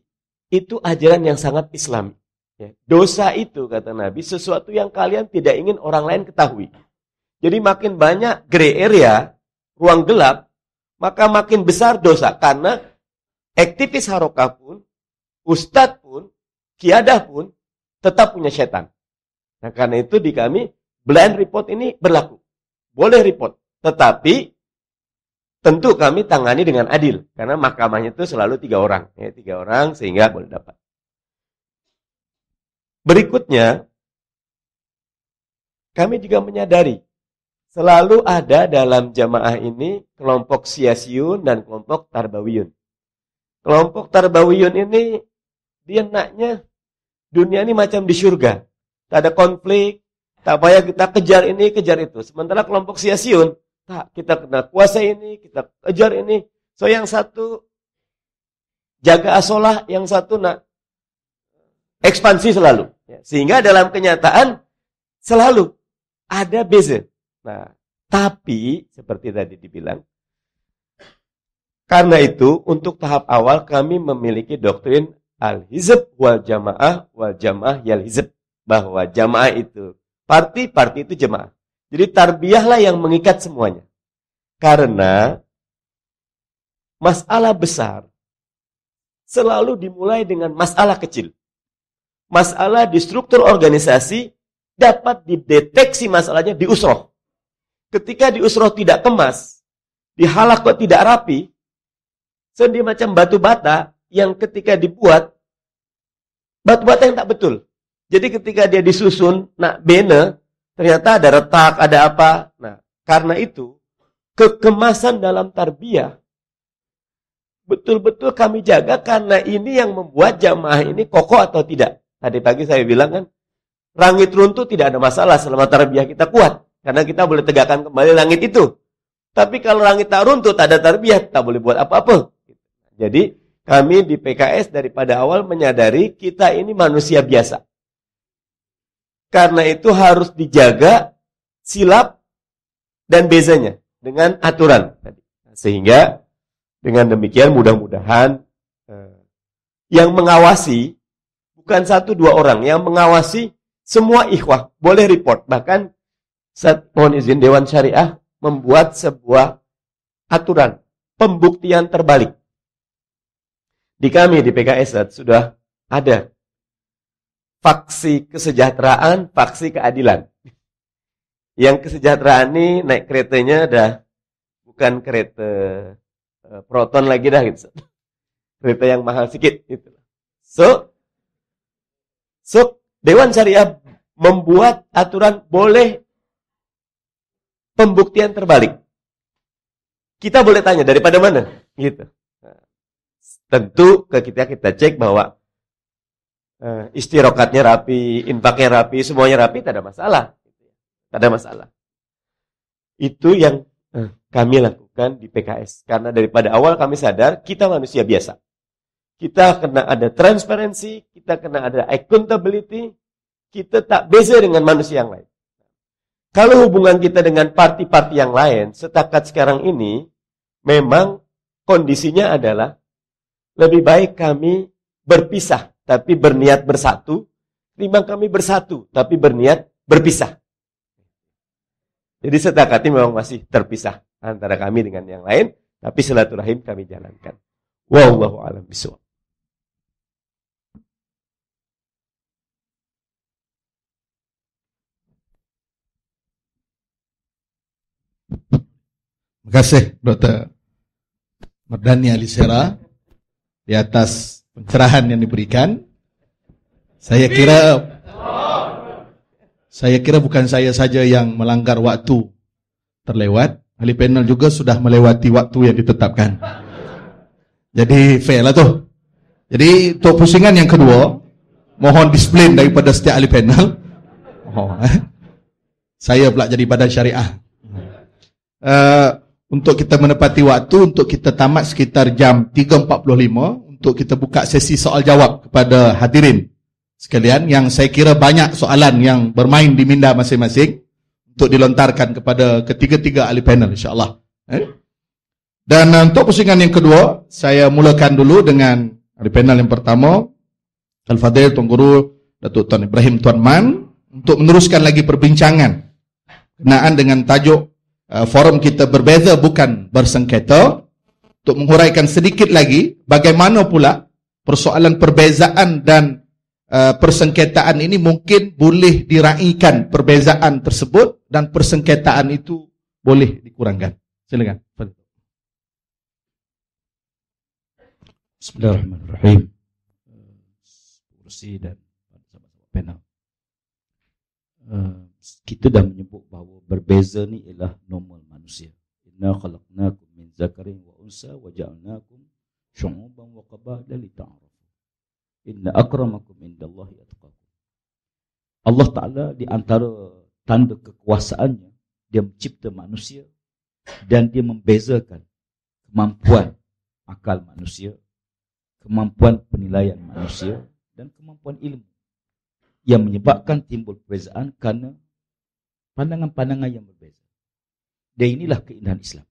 itu ajaran yang sangat Islami. Dosa itu, kata Nabi, sesuatu yang kalian tidak ingin orang lain ketahui. Jadi makin banyak gray area, ruang gelap, maka makin besar dosa. Karena aktivis harokah pun, ustadz pun, qiyadah pun, tetap punya setan. Nah karena itu di kami, blind report ini berlaku. Boleh report. Tetapi tentu kami tangani dengan adil. Karena mahkamahnya itu selalu 3 orang. 3 orang sehingga boleh dapat. Berikutnya, kami juga menyadari selalu ada dalam jamaah ini kelompok siasiyun dan kelompok tarbawiyun. Kelompok tarbawiyun ini dia naknya dunia ini macam di surga. Tak ada konflik, tak payah kita kejar ini, kejar itu. Sementara kelompok siasiyun, tak, kita kena kuasa ini, kita kejar ini. So yang satu jaga asolah, yang satu nak ekspansi selalu. Sehingga dalam kenyataan selalu ada beza. Nah, tapi seperti tadi dibilang, karena itu untuk tahap awal kami memiliki doktrin al-hizb wal jamaah yal hizb. Bahwa jamaah itu parti itu jamaah. Jadi tarbiyahlah yang mengikat semuanya. Karena masalah besar selalu dimulai dengan masalah kecil. Masalah di struktur organisasi dapat dideteksi masalahnya di usroh. Ketika di usroh tidak kemas, di halak kok tidak rapi, dia macam batu bata yang ketika dibuat, batu bata yang tak betul. Jadi ketika dia disusun, nak bena, ternyata ada retak, ada apa. Nah, karena itu, kekemasan dalam tarbiyah, betul-betul kami jaga karena ini yang membuat jamaah ini kokoh atau tidak. Tadi pagi saya bilang kan, langit runtuh tidak ada masalah selama tarbiyah kita kuat. Karena kita boleh tegakkan kembali langit itu. Tapi kalau langit tak runtuh, tak ada tarbiyah, tak boleh buat apa-apa. Jadi, kami di PKS daripada awal menyadari kita ini manusia biasa. Karena itu harus dijaga silap dan bezanya dengan aturan. Sehingga dengan demikian mudah-mudahan yang mengawasi bukan 1-2 orang, yang mengawasi semua ikhwah boleh report. Bahkan mohon izin Dewan Syariah membuat sebuah aturan pembuktian terbalik. Di kami di PKS sudah ada faksi kesejahteraan, faksi keadilan. Yang kesejahteraan ini naik keretanya dah bukan kereta Proton lagi dah gitu. Kereta yang mahal sedikit gitu. So Dewan Syariah membuat aturan boleh pembuktian terbalik. Kita boleh tanya daripada mana? Gitu. Tentu kita cek bahwa istirokatnya rapi, infaknya rapi, semuanya rapi, tak ada masalah. Tak ada masalah. Itu yang kami lakukan di PKS. Karena daripada awal kami sadar, kita manusia biasa. kita kena ada transparansi, kita kena ada accountability, kita tak beza dengan manusia yang lain. Kalau hubungan kita dengan parti-parti yang lain, setakat sekarang ini, memang kondisinya adalah lebih baik kami berpisah, tapi berniat bersatu, ketimbang kami bersatu, tapi berniat berpisah. Jadi setakat ini memang masih terpisah antara kami dengan yang lain, tapi silaturahim kami jalankan. Wallahu a'lam bishawab. Terima kasih Dr. Mardhani Alisera di atas pencerahan yang diberikan. Saya kira bukan saya saja yang melanggar waktu terlewat. Ahli panel juga sudah melewati waktu yang ditetapkan. Jadi fair lah tuh. Jadi untuk pusingan yang kedua, mohon disiplin daripada setiap ahli panel. Saya pula jadi badan syariah. Untuk kita menepati waktu, untuk kita tamat sekitar jam 3.45, untuk kita buka sesi soal jawab kepada hadirin sekalian, yang saya kira banyak soalan yang bermain di minda masing-masing untuk dilontarkan kepada ketiga-tiga ahli panel insyaAllah. Dan untuk pusingan yang kedua, saya mulakan dulu dengan ahli panel yang pertama, Al-Fadhil Tuan Guru Datuk Tuan Ibrahim Tuan Man, untuk meneruskan lagi perbincangan kenaan dengan tajuk forum kita berbeza bukan bersengketa, untuk menguraikan sedikit lagi bagaimana pula persoalan perbezaan dan persengketaan ini mungkin boleh diraikan perbezaan tersebut dan persengketaan itu boleh dikurangkan. Silakan. Bismillahirrahmanirrahim. Kursi dan sahabat-sahabat panel. Kita dah menyebut bahawa berbeza ni ialah normal manusia. Inna khalaqnakum min zakarin wa unsa wa ja'alnakum syu'uban wa qaba'ila lita'arafu. Inna akramakum indallahi atqakum. Allah Ta'ala di antara tanda kekuasaannya, dia mencipta manusia dan dia membezakan kemampuan akal manusia, kemampuan penilaian manusia dan kemampuan ilmu, yang menyebabkan timbul perbezaan kerana pandangan-pandangan yang berbeza. Dan inilah keindahan Islam.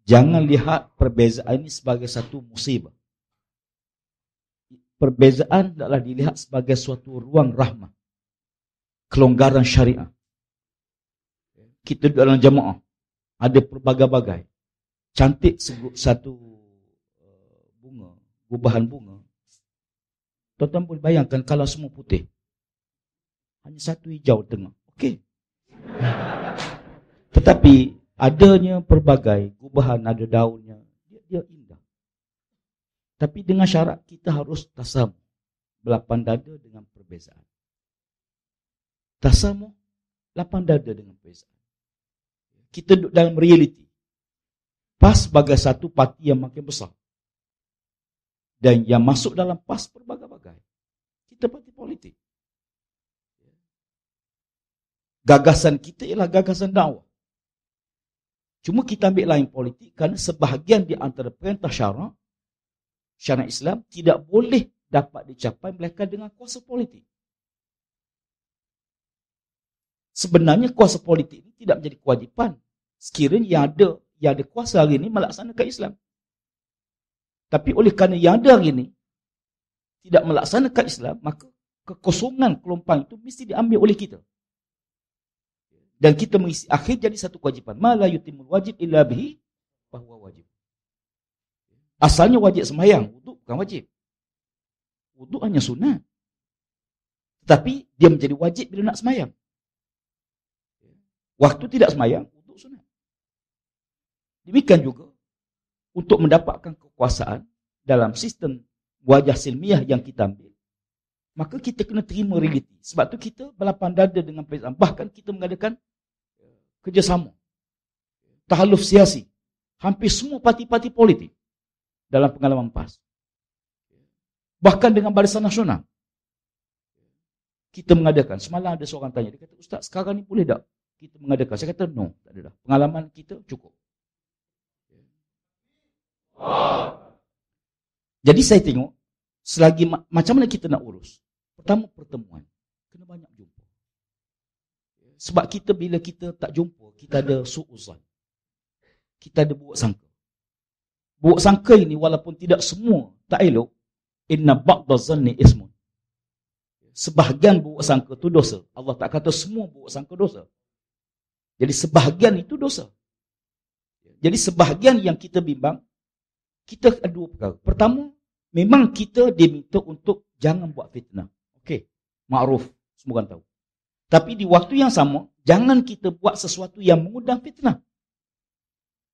Jangan lihat perbezaan ini sebagai satu musibah. Perbezaan adalah dilihat sebagai suatu ruang rahmah, kelonggaran syariah. Kita duduk dalam jamaah, ada pelbagai-bagai. Cantik satu bunga, gubahan bunga. Tuan-tuan boleh bayangkan kalau semua putih, hanya satu hijau tengah. Okey. Tetapi adanya pelbagai gubahan, ada daunnya, dia indah. Tapi dengan syarat kita harus tasamuh, berlapang dada dengan perbezaan. Tasamuh, lapang dada dengan perbezaan. Kita duduk dalam realiti. PAS sebagai satu parti yang makin besar. Dan yang masuk dalam PAS berbagai-bagai. Kita parti politik. Gagasan kita ialah gagasan dakwah. Cuma kita ambil lain politik kerana sebahagian di antara perintah syariat Islam tidak boleh dapat dicapai melainkan dengan kuasa politik. Sebenarnya kuasa politik ini tidak menjadi kewajipan sekiranya yang ada kuasa hari ini melaksanakan Islam. Tapi oleh kerana yang ada hari ini tidak melaksanakan Islam, maka kekosongan kelompok itu mesti diambil oleh kita. Dan kita mengisi akhir jadi satu kewajipan. Ma la yutimul wajib illa bihi fahuwa wajib. Asalnya wajib sembahyang, wuduk bukan wajib. Wuduk hanya sunat. Tetapi dia menjadi wajib bila nak sembahyang. Waktu tidak sembahyang, wuduk sunat. Demikian juga untuk mendapatkan kekuasaan dalam sistem wajah silmiah yang kita ambil, maka kita kena terima realiti. Sebab tu kita berlapang dada dengan perbezaan. Bahkan kita mengadakan kerjasama, tahaluf siasi. Hampir semua parti-parti politik dalam pengalaman PAS. Bahkan dengan Barisan Nasional. Kita mengadakan. Semalam ada seorang tanya. Dia kata, Ustaz, sekarang ni boleh tak kita mengadakan? Saya kata, no, tak ada dah. Pengalaman kita cukup. Jadi saya tengok, selagi macam mana kita nak urus. Pertama, pertemuan. Kena banyak jumpa. Sebab kita bila kita tak jumpa, kita ada su'uzan. Kita ada buruk sangka. Buruk sangka ini walaupun tidak semua tak elok, inna ba'da zanni ismun. Sebahagian buruk sangka itu dosa. Allah tak kata semua buruk sangka dosa. Jadi sebahagian itu dosa. Jadi sebahagian yang kita bimbang, kita ada dua perkara. Pertama, memang kita diminta untuk jangan buat fitnah. Okey, makruf, semua orang tahu. Tapi di waktu yang sama, jangan kita buat sesuatu yang mengundang fitnah.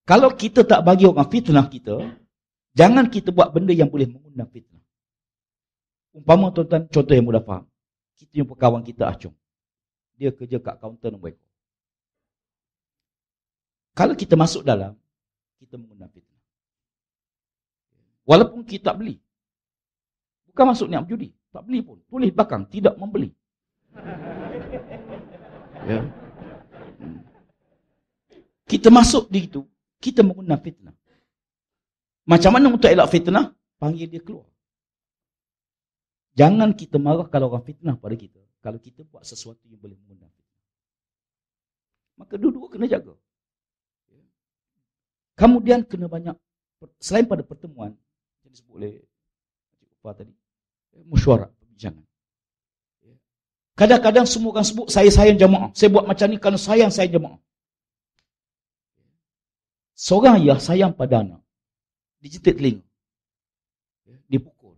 Kalau kita tak bagi orang fitnah kita, jangan kita buat benda yang boleh mengundang fitnah. Umpama tuan-tuan, contoh yang mudah faham. Kita jumpa kawan kita Acung. Dia kerja kat kaunter nombor ekor. Kalau kita masuk dalam, kita mengundang fitnah. Walaupun kita tak beli. Bukan masuk niat berjudi. Tak beli pun. Tulis belakang, tidak membeli. Ya. Kita masuk di itu, kita mengundang fitnah. Macam mana untuk elak fitnah? Panggil dia keluar. Jangan kita marah kalau orang fitnah pada kita. Kalau kita buat sesuatu yang boleh mengundang fitnah. Maka dua-dua kena jaga. Kemudian kena banyak, selain pada pertemuan, yang disebut oleh Cik Upah tadi, mesyuarat, perbincangan. Kadang-kadang semua orang sebut, saya sayang jamaah. Saya buat macam ni kerana sayang jamaah. Seorang ayah sayang pada anak. Dijentik telinga. Dipukul.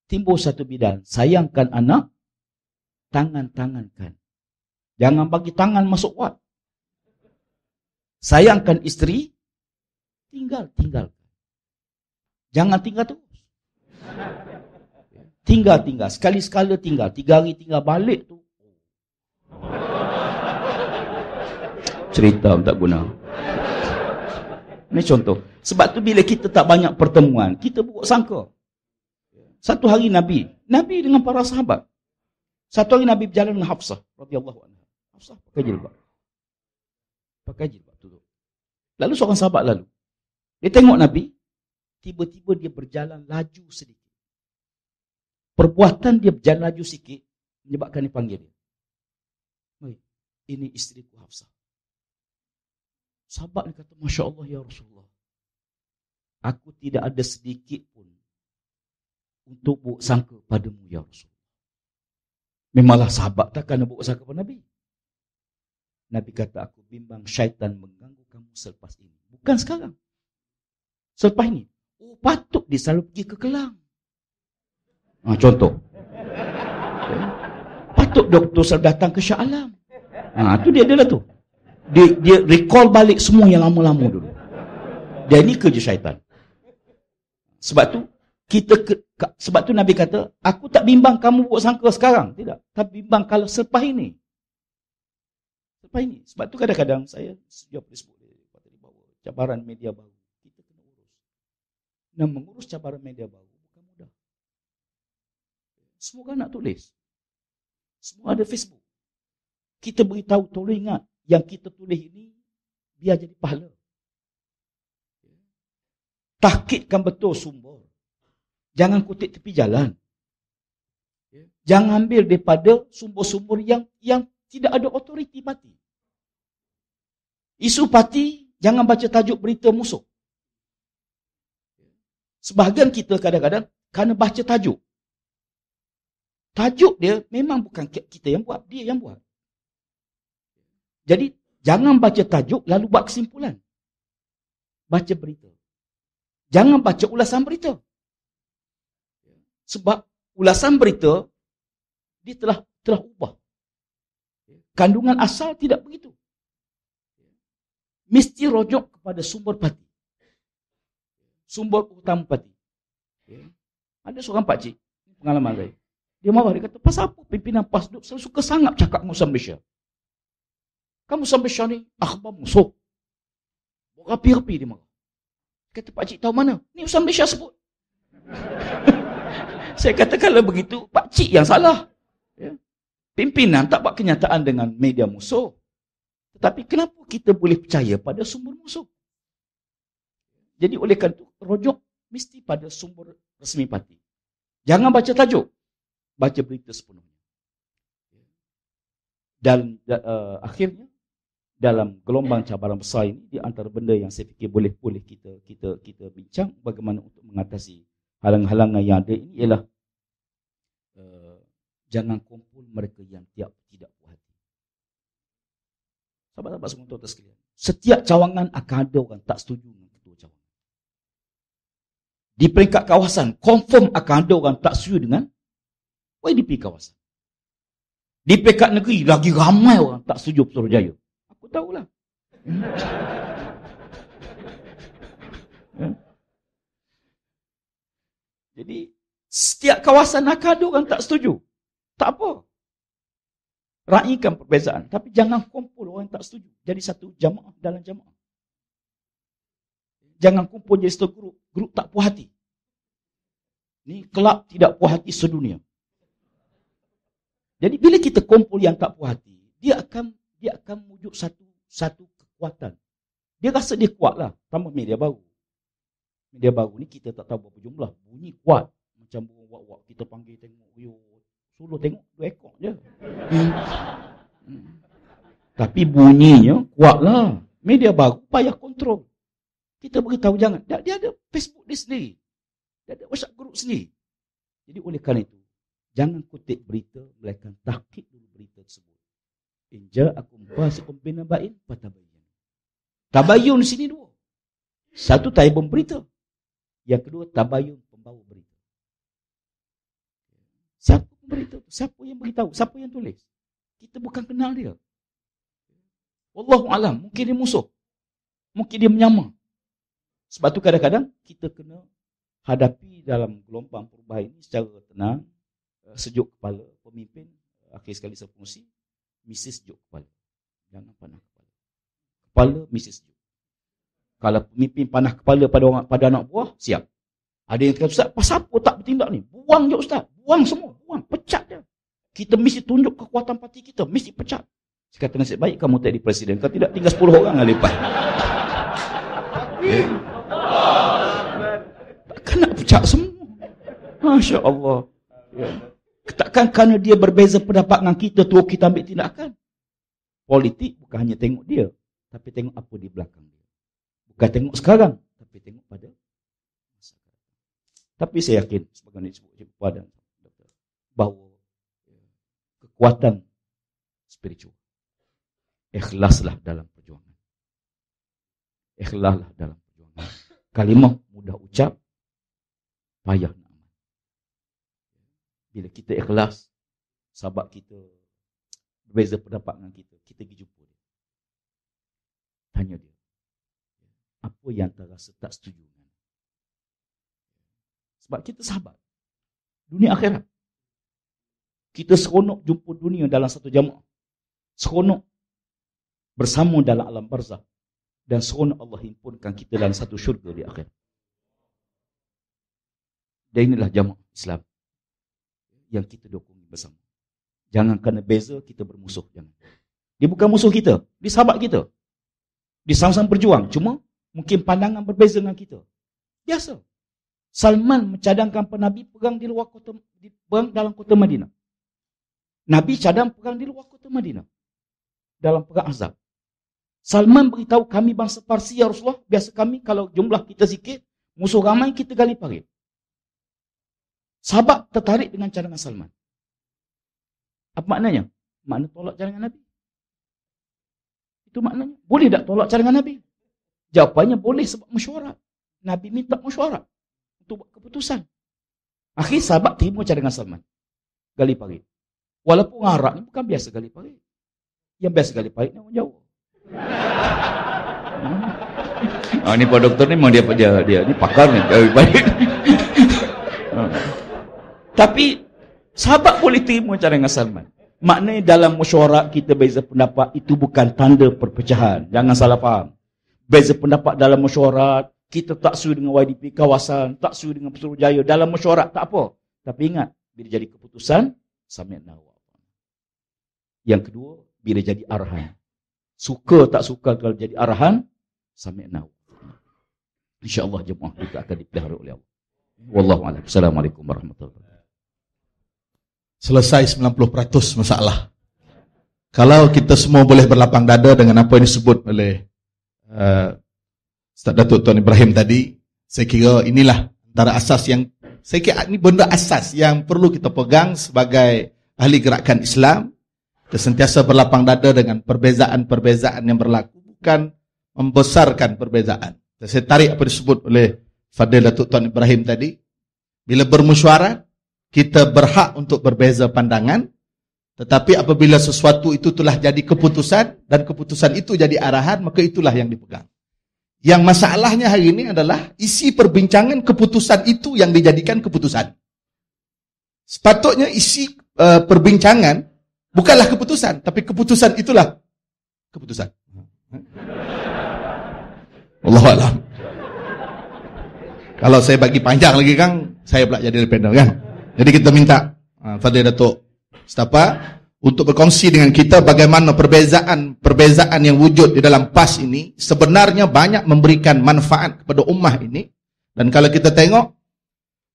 Timbul satu bidan. Sayangkan anak, tangan-tangankan. Jangan bagi tangan masuk wat. Sayangkan isteri, tinggal-tinggalkan. Jangan tinggal terus. Tinggal-tinggal. Sekali-sekala tinggal. 3 hari tinggal balik tu. Cerita tak guna. Ini contoh. Sebab tu bila kita tak banyak pertemuan, kita buruk sangka. Satu hari Nabi dengan para sahabat. Satu hari Nabi berjalan dengan Hafsah radhiyallahu anha. Hafsah pakai jilbab. Pakai jilbab tutup. Lalu seorang sahabat lalu. Dia tengok Nabi, tiba-tiba dia berjalan laju sedikit. Perbuatan dia berjalan laju sikit menyebabkan dia panggil dia. Ini isteriku Hafsah. Sahabat dia kata, Masya Allah ya Rasulullah. Aku tidak ada sedikit pun untuk buruk sangka padamu ya Rasulullah. Memanglah sahabat takkan buruk sangka pada Nabi. Nabi kata, aku bimbang syaitan mengganggu kamu selepas ini. Bukan sekarang. Selepas ini. Oh, patut dia selalu pergi ke Kelang. Contoh. Patut doktor selalu datang ke Shah Alam. Tu dia adalah tu. Dia recall balik semua yang lama-lama dulu. Dia ni kerja syaitan. Sebab tu, sebab tu Nabi kata, aku tak bimbang kamu buat sangka sekarang. Tidak. Tapi bimbang kalau selepas ini. Ini. Sebab tu kadang-kadang saya sejauh disebut bahawa cabaran media baru kita kena urus. Dan mengurus cabaran media baru bukan mudah. Semua orang nak tulis. Semua ada Facebook. Kita beritahu, tolong ingat, yang kita tulis ini biar jadi pahala. Tahkikkan betul sumber. Jangan kutip tepi jalan. Jangan ambil daripada sumber-sumber yang tidak ada otoriti parti. Isu parti, jangan baca tajuk berita musuh. Sebahagian kita kadang-kadang kerana baca tajuk. Tajuk dia memang bukan kita yang buat, dia yang buat. Jadi, jangan baca tajuk lalu buat kesimpulan. Baca berita. Jangan baca ulasan berita. Sebab ulasan berita, dia telah ubah. Kandungan asal tidak begitu. Mesti rujuk kepada sumber parti. Sumber utama parti. Ada seorang pakcik, pengalaman saya. Dia marah, dia kata, pasal apa pimpinan PAS selalu suka sangat cakap musuh Malaysia? Kamu musuh Malaysia ni, akhbar musuh. Berapi-api dia marah. Kata pakcik tahu mana? Ni usaha Malaysia sebut. Saya kata kalau begitu, pakcik yang salah. Pimpinan tak buat kenyataan dengan media musuh. Tetapi kenapa kita boleh percaya pada sumber musuh? Jadi oleh kerana itu, rujuk mesti pada sumber resmi parti. Jangan baca tajuk, baca berita sepenuhnya. Dan akhirnya dalam gelombang cabaran besar ini, di antara benda yang saya fikir boleh kita bincang bagaimana untuk mengatasi halang-halangan yang ada ini ialah jangan kumpul mereka yang tidak puas hati. Sahabat-sahabat semua tuan-tuan sekalian, setiap cawangan akan ada orang tak setuju dengan ketua cawangan. Di peringkat kawasan, confirm akan ada orang tak setuju dengan YDP kawasan. Di peringkat negeri, lagi ramai orang tak setuju Putrajaya. Aku tahulah. Jadi, setiap kawasan akan ada orang tak setuju. Tak apa. Raikan perbezaan. Tapi jangan kumpul orang tak setuju. Jadi satu jamaah dalam jamaah. Jangan kumpul jadi satu grup. Grup tak puas hati. Ni kelab tidak puas hati sedunia. Jadi bila kita kumpul yang tak puas hati, dia akan wujud satu kekuatan. Dia rasa dia kuat lah. Tambah media baru. Media baru ni kita tak tahu berapa jumlah. Bunyi kuat. Macam burung wak-wak. Kita panggil tengok. Suluh tengok 2 ekor je. Tapi bunyinya kuat lah. Media baru payah kontrol. Kita beritahu jangan. Dia ada Facebook dia sendiri. Dia ada WhatsApp group sendiri. Jadi oleh kerana itu, jangan kutip berita, melainkan tahqiq dulu berita tersebut. In ja'akum fasiqun binaba'in fatabayyan. Tabayyun di sini 2. Satu taibun berita. Yang kedua tabayyun pembawa berita. Siapa pemberita? Siapa yang beritahu? Siapa yang tulis? Kita bukan kenal dia. Wallahu alam, mungkin dia musuh. Mungkin dia menyamar. Sebab tu kadang-kadang kita kena hadapi dalam gelombang perubahan ini secara tenang, sejuk kepala. Pemimpin akhir sekali saya fungsi, mesti sejuk kepala. Jangan panah kepala. Kepala mesti sejuk. Kalau pemimpin panah kepala pada anak buah, siap. Ada yang kata, Ustaz, pasal apa tak bertindak ni? Buang je Ustaz. Buang semua. Buang. Pecat dia. Kita mesti tunjuk kekuatan parti kita. Mesti pecat. Saya kata, nasib baik kamu tak jadi presiden. Kalau tidak, tinggal 10 orang yang lepas. Takkan nak pecat semua. Masya Allah. Takkan kerana dia berbeza pendapat dengan kita, tu kita ambil tindakan. Politik bukan hanya tengok dia. Tapi tengok apa di belakang dia. Bukan tengok sekarang. Tapi tengok pada Tapi saya yakin, sebagaimana disebut Cikgu Puan, bahawa kekuatan spiritual, ikhlaslah dalam perjuangan. Ikhlaslah dalam perjuangan. Kalimah mudah ucap, payah nak amal. Bila kita ikhlas, sahabat kita berbeza pendapat dengan kita pergi jumpa dia. Tanya dia, apa yang terasa tak setuju? Sebab kita sahabat. Dunia akhirat. Kita seronok jumpa dunia dalam satu jamaah. Seronok bersama dalam alam barzah. Dan seronok Allah himpunkan kita dalam satu syurga di akhirat. Dan inilah jamaah Islam yang kita dukung bersama. Jangan kerana beza kita bermusuh. Jangan. Dia bukan musuh kita. Dia sahabat kita. Dia sama-sama berjuang. Cuma mungkin pandangan berbeza dengan kita. Biasa. Salman mencadangkan Nabi perang di luar kota, perang dalam kota Madinah. Nabi cadang perang di luar kota Madinah. Dalam perang Ahzab. Salman beritahu kami bangsa Parsi, ya Rasulullah, biasa kami kalau jumlah kita sikit, musuh ramai kita gali parit. Sahabat tertarik dengan cadangan Salman. Apa maknanya? Makna tolak cadangan Nabi. Itu maknanya. Boleh tak tolak cadangan Nabi? Jawapannya boleh sebab mesyuarat. Nabi minta mesyuarat untuk buat keputusan. Akhir sahabat terima cadangan Salman. Gali parit. Walaupun Arab ni bukan biasa gali parit. Yang biasa gali parit ni orang Jawa. Ni Pak Doktor ni memang dia ni pakar ni gali parit. Tapi sahabat boleh terima cadangan Salman. Maknanya dalam mesyuarat kita beza pendapat itu bukan tanda perpecahan. Jangan salah faham. Beza pendapat dalam mesyuarat, kita tak setuju dengan YDP kawasan, tak setuju dengan Putrajaya. Dalam mesyuarat tak apa. Tapi ingat, bila jadi keputusan, sami'na wa ata'na. Yang kedua, bila jadi arahan. Suka tak suka kalau jadi arahan, sami'na wa ata'na. InsyaAllah jemaah kita akan dipelihara oleh Allah. Wallahu a'lam. Assalamualaikum warahmatullahi wabarakatuh. Selesai 90% masalah. Kalau kita semua boleh berlapang dada dengan apa yang disebut oleh Ustaz Datuk Tuan Ibrahim tadi, saya kira inilah antara asas yang, saya kira ini benda asas yang perlu kita pegang sebagai ahli gerakan Islam. Kita sentiasa berlapang dada dengan perbezaan-perbezaan yang berlaku, bukan membesarkan perbezaan. Saya tarik apa disebut oleh Fadil Datuk Tuan Ibrahim tadi. Bila bermusyawarah, kita berhak untuk berbeza pandangan, tetapi apabila sesuatu itu telah jadi keputusan, dan keputusan itu jadi arahan, maka itulah yang dipegang. Yang masalahnya hari ini adalah isi perbincangan keputusan itu yang dijadikan keputusan. Sepatutnya isi perbincangan bukanlah keputusan, tapi keputusan itulah keputusan. Wallahu a'lam. Kalau saya bagi panjang lagi Kang, saya pula jadi panel kan. Jadi kita minta Fadil Datuk Mustafa untuk berkongsi dengan kita bagaimana perbezaan yang wujud di dalam PAS ini sebenarnya banyak memberikan manfaat kepada ummah ini. Dan kalau kita tengok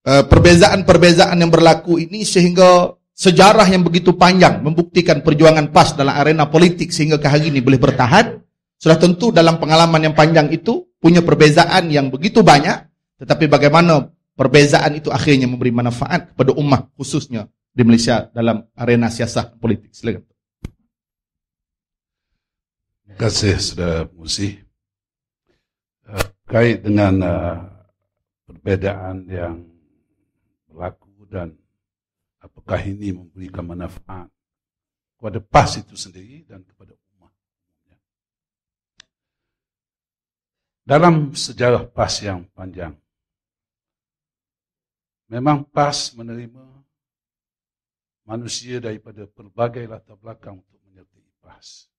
perbezaan-perbezaan yang berlaku ini sehingga sejarah yang begitu panjang membuktikan perjuangan PAS dalam arena politik sehingga ke hari ini boleh bertahan, sudah tentu dalam pengalaman yang panjang itu punya perbezaan yang begitu banyak, tetapi bagaimana perbezaan itu akhirnya memberi manfaat kepada ummah khususnya di Malaysia dalam arena siasat politik. Silakan. Terima kasih Saudara Musi. Kait dengan perbezaan yang berlaku dan apakah ini memberikan manfaat kepada PAS itu sendiri dan kepada ummah. Dalam sejarah PAS yang panjang, memang PAS menerima manusia daripada pelbagai latar belakang untuk menyertai PAS.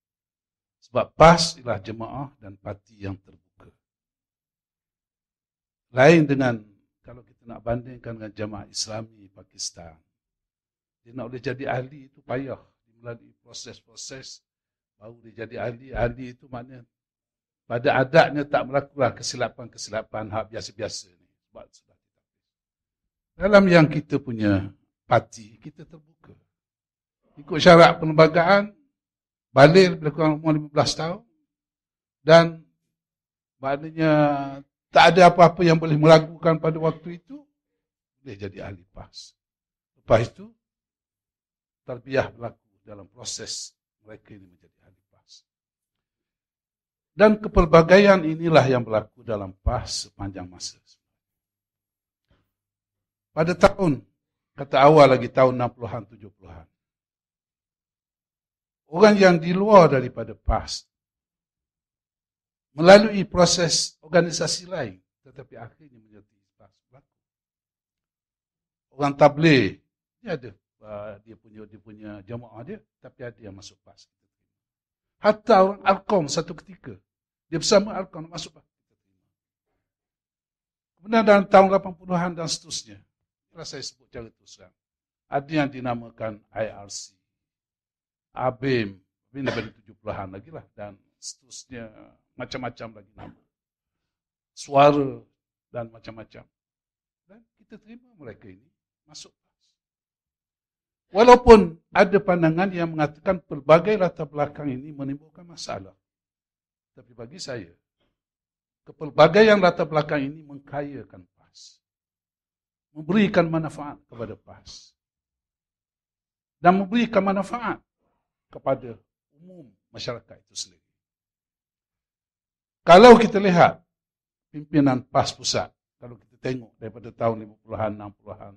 Sebab PAS ialah jemaah dan parti yang terbuka. Lain dengan kalau kita nak bandingkan dengan jemaah Islami Pakistan. Dia nak boleh jadi ahli itu payah. Melalui proses-proses baru dia jadi ahli. Ahli itu maknanya pada adatnya tak melakukan kesilapan-kesilapan hak biasa-biasa ni. Sebab sudah dalam yang kita punya parti, kita terbuka. Ikut syarat perlembagaan, balik lebih kurang umur 15 tahun. Dan maknanya tak ada apa-apa yang boleh meragukan pada waktu itu, boleh jadi ahli PAS. Lepas itu, tarbiyah berlaku dalam proses mereka ini menjadi ahli PAS. Dan kepelbagaian inilah yang berlaku dalam PAS sepanjang masa. Pada tahun, kata awal lagi tahun 60-an, 70-an. Orang yang di luar daripada PAS melalui proses organisasi lain, tetapi akhirnya menjadi PAS berlaku. Orang tabligh, dia punya jemaah dia, tapi ada yang masuk PAS. Hatta orang Alkom satu ketika, dia bersama Alkom masuk PAS. Kemudian dalam tahun 80-an dan seterusnya, saya sebut cara terus terang. Ada yang dinamakan IRC, ABIM, daripada 70-an lagi lah, dan seterusnya macam-macam lagi nama. Suara dan macam-macam. Dan kita terima mereka ini masuk PAS. Walaupun ada pandangan yang mengatakan pelbagai latar belakang ini menimbulkan masalah. Tapi bagi saya, kepelbagaian latar belakang ini mengkayakan PAS. Memberikan manfaat kepada PAS. Dan memberikan manfaat kepada umum masyarakat itu sendiri. Kalau kita lihat pimpinan PAS pusat, kalau kita tengok daripada tahun 50-an, 60-an,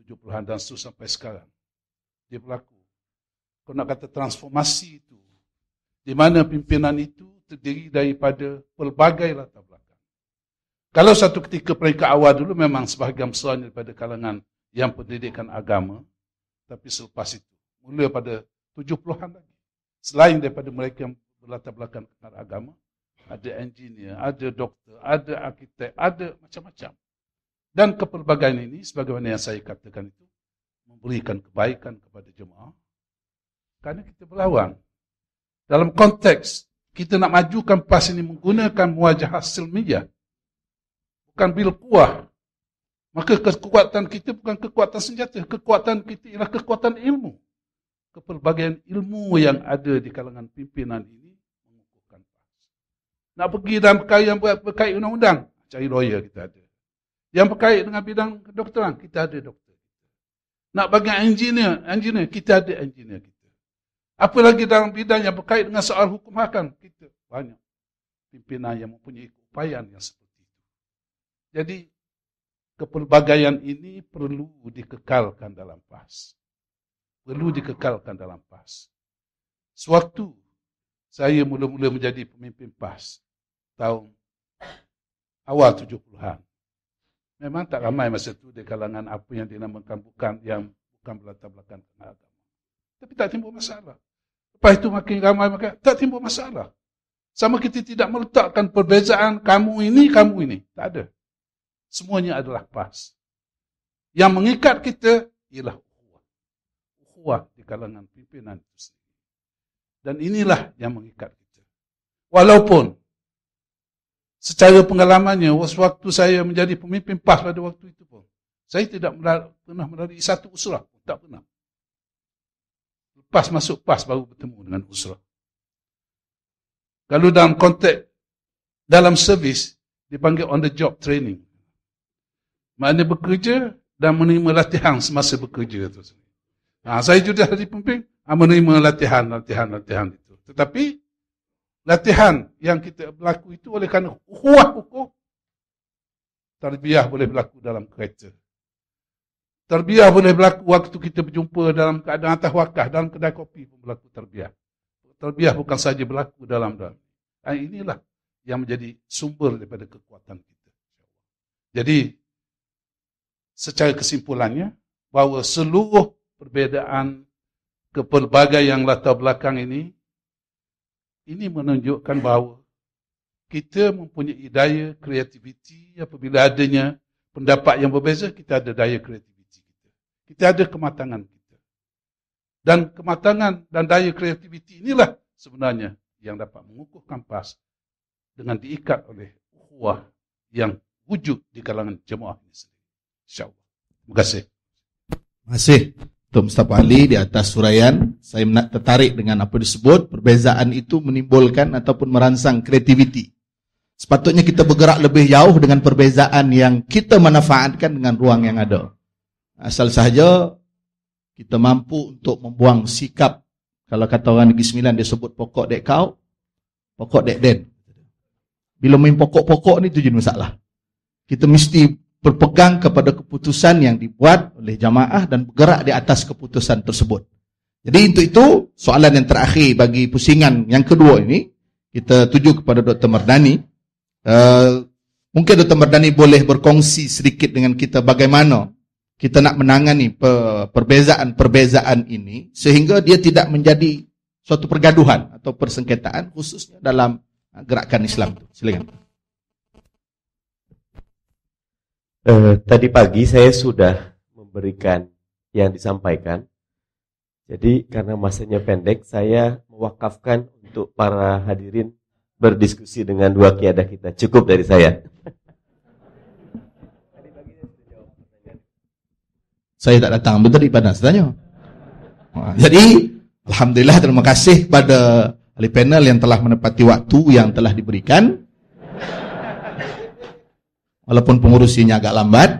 70-an dan seterusnya sampai sekarang, dia berlaku. Kalau nak kata transformasi itu, di mana pimpinan itu terdiri daripada pelbagai latar belakang. Kalau satu ketika peringkat awal dulu memang sebahagian besar daripada kalangan yang pendidikan agama, tapi selepas itu, mula pada 70-an lagi, selain daripada mereka yang berlatar belakang agama, ada engineer, ada doktor, ada arkitek, ada macam-macam. Dan kepelbagaian ini, sebagaimana yang saya katakan itu, memberikan kebaikan kepada jemaah, kerana kita berlawan. Dalam konteks, kita nak majukan PAS ini menggunakan muwajahah silmiyah, bukan bil kuah. Maka kekuatan kita bukan kekuatan senjata. Kekuatan kita ialah kekuatan ilmu. Kepelbagaian ilmu yang ada di kalangan pimpinan ini mengukuhkan PAS. Nak pergi dalam perkara yang berkait undang-undang, cari lawyer kita ada. Yang berkait dengan bidang kedokteran, kita ada doktor. Nak bagi engineer, kita ada engineer kita. Apalagi dalam bidang yang berkait dengan soal hukum hakam, kita banyak pimpinan yang mempunyai keupayaan yang seperti itu. Jadi, kepelbagaian ini perlu dikekalkan dalam PAS. Perlu dikekalkan dalam PAS. Sewaktu saya mula-mula menjadi pemimpin PAS, tahun awal 70-an, memang tak ramai masa itu di kalangan apa yang dinamakan bukan berlatar belakang agama. Tapi tak timbul masalah. Lepas itu makin ramai, maka tak timbul masalah. Sama kita tidak meletakkan perbezaan kamu ini. Tak ada. Semuanya adalah PAS. Yang mengikat kita ialah ukhuwah di kalangan pimpinan itu sendiri. Dan inilah yang mengikat kita. Walaupun secara pengalamannya, waktu saya menjadi pemimpin PAS pada waktu itu pun, saya tidak pernah melalui satu usrah. Tak pernah. Lepas masuk PAS baru bertemu dengan usrah. Kalau dalam konteks, dalam servis, dipanggil on the job training. Maknanya bekerja dan menerima latihan semasa bekerja itu. Saya juga jadi pemimpin, menerima latihan itu. Tetapi latihan yang kita berlaku itu oleh kerana ukhuwah hukum, tarbiyah boleh berlaku dalam kereta. Tarbiyah boleh berlaku waktu kita berjumpa dalam keadaan atas wakaf, dalam kedai kopi pun berlaku tarbiyah. Tarbiyah bukan saja berlaku dalam. Inilah yang menjadi sumber daripada kekuatan kita. Jadi, secara kesimpulannya, bahawa seluruh perbezaan kepelbagaian latar belakang ini menunjukkan bahawa kita mempunyai daya kreativiti. Apabila adanya pendapat yang berbeza, kita ada daya kreativiti kita. Kita ada kematangan kita. Dan kematangan dan daya kreativiti inilah sebenarnya yang dapat mengukuhkan PAS dengan diikat oleh ukhuwah yang wujud di kalangan jemaah ini sendiri. InsyaAllah. Terima kasih. Terima kasih Dr. Mustafa Ali di atas huraian. Saya tertarik dengan apa disebut perbezaan itu menimbulkan ataupun merangsang kreativiti. Sepatutnya kita bergerak lebih jauh dengan perbezaan yang kita manfaatkan dengan ruang yang ada. Asal sahaja kita mampu untuk membuang sikap, kalau kata orang Negeri Sembilan dia sebut pokok dek kau, pokok dek den. Bila main pokok-pokok ni tu jadi masalah. Kita mesti berpegang kepada keputusan yang dibuat oleh jamaah dan bergerak di atas keputusan tersebut. Jadi untuk itu, soalan yang terakhir bagi pusingan yang kedua ini, kita tuju kepada Dr. Mardani. Mungkin Dr. Mardani boleh berkongsi sedikit dengan kita bagaimana kita nak menangani perbezaan-perbezaan ini sehingga dia tidak menjadi suatu pergaduhan atau persengketaan khususnya dalam gerakan Islam. Silakan. Tadi pagi saya sudah memberikan yang disampaikan. Jadi karena masanya pendek, saya mewakafkan untuk para hadirin berdiskusi dengan dua kiadah kita. Cukup dari saya. Saya tak datang, betul di panas tanya. Jadi alhamdulillah, terima kasih pada ahli panel yang telah menepati waktu yang telah diberikan. Walaupun pengurusinya agak lambat,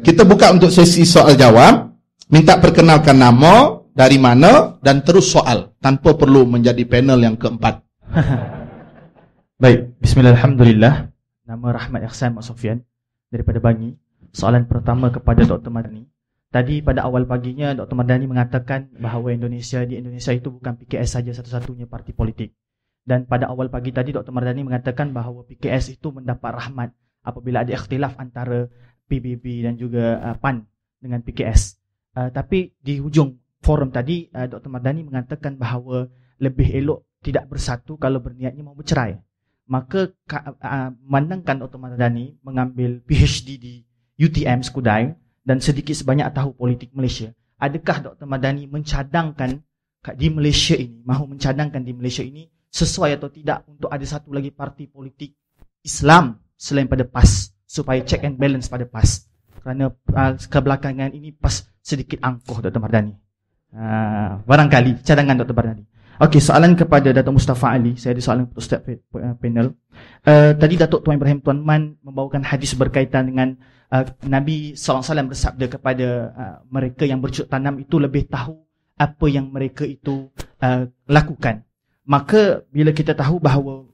kita buka untuk sesi soal jawab. Minta perkenalkan nama, dari mana, dan terus soal tanpa perlu menjadi panel yang keempat. Baik, bismillahirrahmanirrahim. Nama Rahmat Ihsan Mak Sofian daripada Bangi. Soalan pertama kepada Dr. Mardani. Tadi pada awal paginya Dr. Mardani mengatakan bahawa di Indonesia itu bukan PKS saja satu-satunya parti politik. Dan pada awal pagi tadi Dr. Mardani mengatakan bahawa PKS itu mendapat rahmat apabila ada ikhtilaf antara PBB dan juga PAN dengan PKS. Tapi di hujung forum tadi Dr. Mardani mengatakan bahawa lebih elok tidak bersatu kalau berniatnya mau bercerai. Maka memandangkan Dr. Mardani mengambil PhD di UTM Skudai dan sedikit sebanyak tahu politik Malaysia. Adakah Dr. Mardani mencadangkan di Malaysia ini, mahu mencadangkan di Malaysia ini sesuai atau tidak untuk ada satu lagi parti politik Islam selain pada PAS supaya check and balance pada PAS. Kerana kebelakangan ini PAS sedikit angkuh, Dr. Mardhani. Barangkali cadangan Dr. Mardhani. Okey, soalan kepada Datuk Mustafa Ali. Saya ada soalan kepada Ustaz panel. Tadi Datuk Tuan Ibrahim Tuan Man membawakan hadis berkaitan dengan Nabi SAW bersabda kepada mereka yang bercocok tanam itu lebih tahu apa yang mereka itu lakukan. Maka bila kita tahu bahawa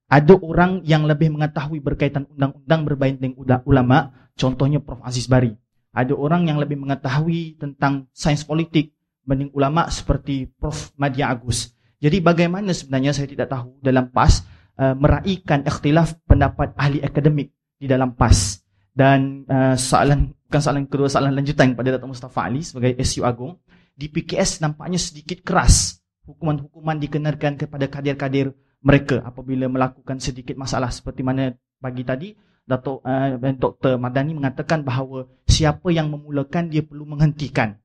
ada orang yang lebih mengetahui berkaitan undang-undang berbanding ulama, contohnya Prof. Aziz Bari. Ada orang yang lebih mengetahui tentang sains politik banding ulama seperti Prof. Madya Agus. Jadi bagaimana sebenarnya saya tidak tahu dalam PAS meraihkan ikhtilaf pendapat ahli akademik di dalam PAS. Dan bukan soalan kedua, soalan lanjutan kepada Datuk Mustafa Ali sebagai SU Agong. Di PKS nampaknya sedikit keras hukuman-hukuman dikenakan kepada kadir-kadir mereka apabila melakukan sedikit masalah, seperti mana pagi tadi Dr. Mardhani mengatakan bahawa siapa yang memulakan dia perlu menghentikan.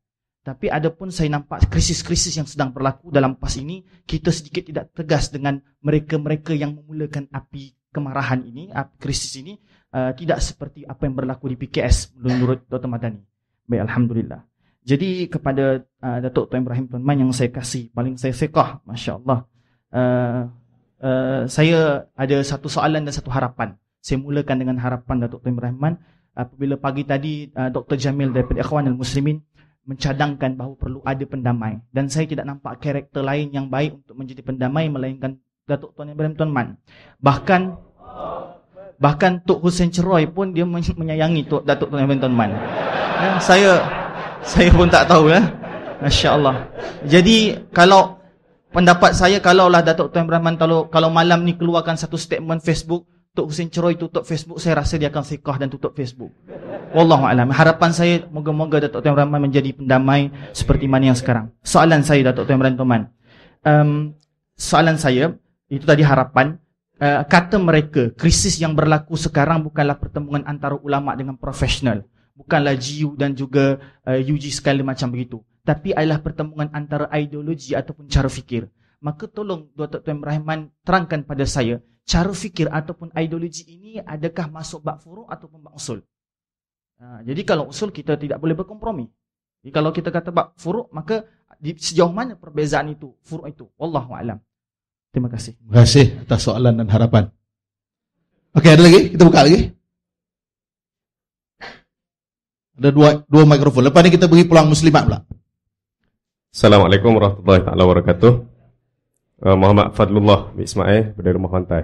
Tapi ada pun saya nampak krisis-krisis yang sedang berlaku dalam PAS ini, kita sedikit tidak tegas dengan mereka-mereka yang memulakan api kemarahan ini, api krisis ini, tidak seperti apa yang berlaku di PKS menurut Dr. Mardhani. Baik, Alhamdulillah. Jadi kepada Datuk Tuan Ibrahim Tuan Man yang saya kasih, paling saya fiqah, Masya Allah. Saya ada satu soalan dan satu harapan. Saya mulakan dengan harapan Datuk Tuan Ibrahim Man. Apabila pagi tadi Dr. Jamil daripada Ikhwan Al-Muslimin mencadangkan bahawa perlu ada pendamai, dan saya tidak nampak karakter lain yang baik untuk menjadi pendamai melainkan Datuk Tuan Ibrahim Tuan Man. Bahkan Tok Hussein Ceroy pun dia menyayangi Datuk Tuan Ibrahim Tuan Man. Saya pun tak tahu Masya Allah. Jadi kalau pendapat saya, kalaulah Datuk Tuan Ibrahim Man kalau malam ni keluarkan satu statement Facebook, Tok Hussein Ceroy tutup Facebook, saya rasa dia akan siqah dan tutup Facebook. Wallahualam. Harapan saya moga-moga Datuk Tuan Ibrahim Man menjadi pendamai seperti mana yang sekarang. Soalan saya Datuk Tuan Ibrahim Tuan Man. Soalan saya itu tadi harapan. Kata mereka krisis yang berlaku sekarang bukanlah pertemuan antara ulama dengan profesional, bukanlah GU dan juga UG sekali macam begitu, tapi adalah pertemuan antara ideologi ataupun cara fikir. Maka tolong Datuk Tuan Ibrahim Man terangkan pada saya, cara fikir ataupun ideologi ini adakah masuk bab furu' ataupun bab usul? Jadi kalau usul kita tidak boleh berkompromi. Jadi kalau kita kata bab furu', maka sejauh mana perbezaan itu, furu' itu? Wallahu a'lam. Terima kasih. Terima kasih atas soalan dan harapan. Okey, ada lagi? Kita buka lagi. Ada dua mikrofon. Lepas ni kita beri peluang muslimat pula. Assalamualaikum warahmatullahi wabarakatuh. Muhammad Fadlullah bin Ismail dari Rumah Pantai.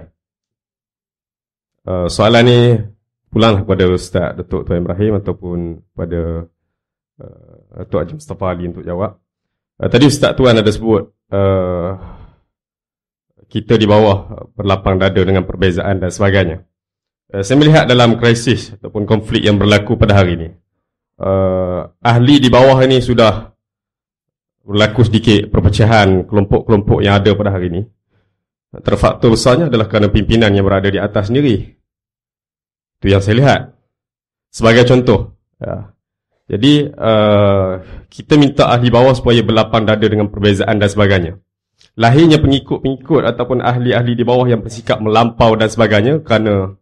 Soalan ni pulang kepada Ustaz Datuk Tuan Ibrahim ataupun kepada Datuk Haji Mustafa Ali untuk jawab. Tadi Ustaz Tuan ada sebut kita di bawah berlapang dada dengan perbezaan dan sebagainya. Saya melihat dalam krisis ataupun konflik yang berlaku pada hari ini, ahli di bawah ini sudah berlaku sedikit perpecahan kelompok-kelompok yang ada pada hari ini. Faktor besarnya adalah kerana pimpinan yang berada di atas sendiri. Itu yang saya lihat. Sebagai contoh, jadi kita minta ahli bawah supaya berlapang dada dengan perbezaan dan sebagainya. Lahirnya pengikut-pengikut ataupun ahli-ahli di bawah yang bersikap melampau dan sebagainya kerana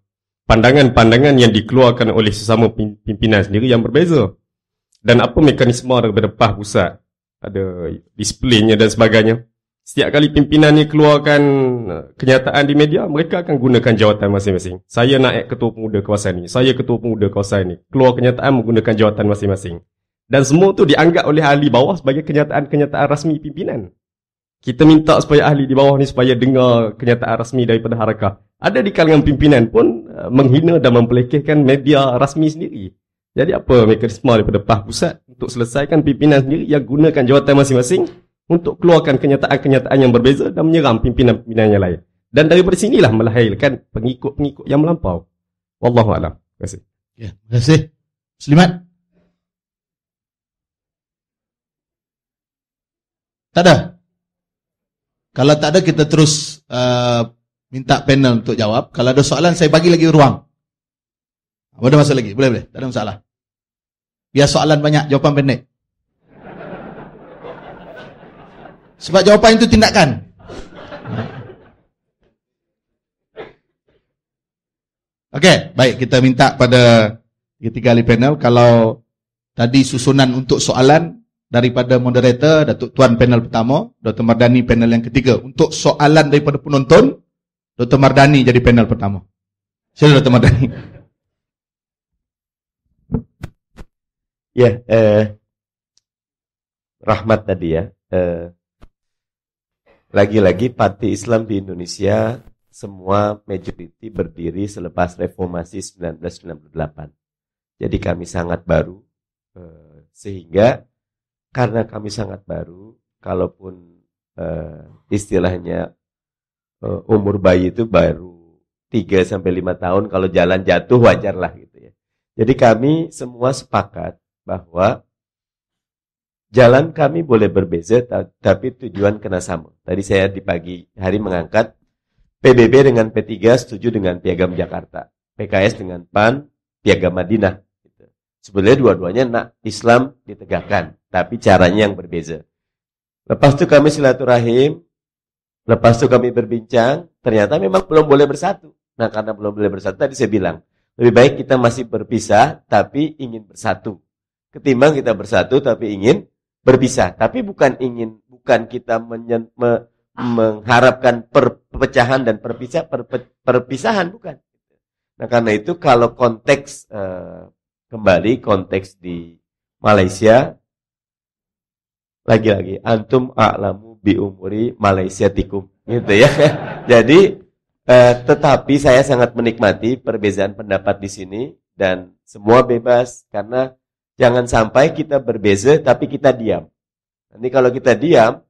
pandangan-pandangan yang dikeluarkan oleh sesama pimpinan sendiri yang berbeza. Dan apa mekanisme daripada PAS pusat, ada disiplinnya dan sebagainya. Setiap kali pimpinan ni keluarkan kenyataan di media, mereka akan gunakan jawatan masing-masing. Saya naik ketua pemuda kawasan ni, saya ketua pemuda kawasan ni, keluar kenyataan menggunakan jawatan masing-masing. Dan semua tu dianggap oleh ahli bawah sebagai kenyataan-kenyataan rasmi pimpinan. Kita minta supaya ahli di bawah ni supaya dengar kenyataan rasmi daripada harakah. Ada di kalangan pimpinan pun menghina dan mempelekehkan media rasmi sendiri. Jadi apa mekanisme daripada PAS pusat untuk selesaikan pimpinan sendiri yang gunakan jawatan masing-masing untuk keluarkan kenyataan-kenyataan yang berbeza dan menyerang pimpinan-pimpinan yang lain. Dan daripada sinilah melahirkan pengikut-pengikut yang melampau. Wallahualam. Terima kasih. Ya, terima kasih. Muslimat? Tak ada? Kalau tak ada, kita terus minta panel untuk jawab. Kalau ada soalan, saya bagi lagi ruang. Ada masa lagi? Boleh. Tak ada masalah. Biar soalan banyak, jawapan pendek. Sebab jawapan itu tindakan. Okey, baik, kita minta pada tiga ahli panel kalau tadi susunan untuk soalan daripada moderator, Datuk Tuan panel pertama, Dr. Mardani panel yang ketiga. Untuk soalan daripada penonton, Dr. Mardani jadi panel pertama. Sila Dr. Mardani. Ya, Rahmat tadi ya. Lagi-lagi parti Islam di Indonesia semua majority berdiri selepas reformasi 1998. Jadi kami sangat baru, sehingga karena kami sangat baru, kalaupun istilahnya umur bayi itu baru 3-5 tahun, kalau jalan jatuh wajar lah gitu ya. Jadi kami semua sepakat bahwa jalan kami boleh berbeza, tapi tujuan kena sama. Tadi saya di pagi hari mengangkat PBB dengan P3 setuju dengan Piagam Jakarta, PKS dengan PAN, Piagam Madinah. Sebenarnya dua-duanya nak Islam ditegakkan, tapi caranya yang berbeza. Lepas itu kami silaturahim, lepas itu kami berbincang, ternyata memang belum boleh bersatu. Nah, karena belum boleh bersatu, tadi saya bilang, lebih baik kita masih berpisah, tapi ingin bersatu. Ketimbang kita bersatu, tapi ingin berpisah. Tapi bukan kita mengharapkan perpecahan dan perpisahan, bukan. Nah, karena itu kalau konteks kembali konteks di Malaysia, lagi-lagi antum a'lamu bi umuri Malaysia tikum, gitu ya. Jadi tetapi saya sangat menikmati perbedaan pendapat di sini dan semua bebas, karena jangan sampai kita berbeza tapi kita diam. Nanti kalau kita diam,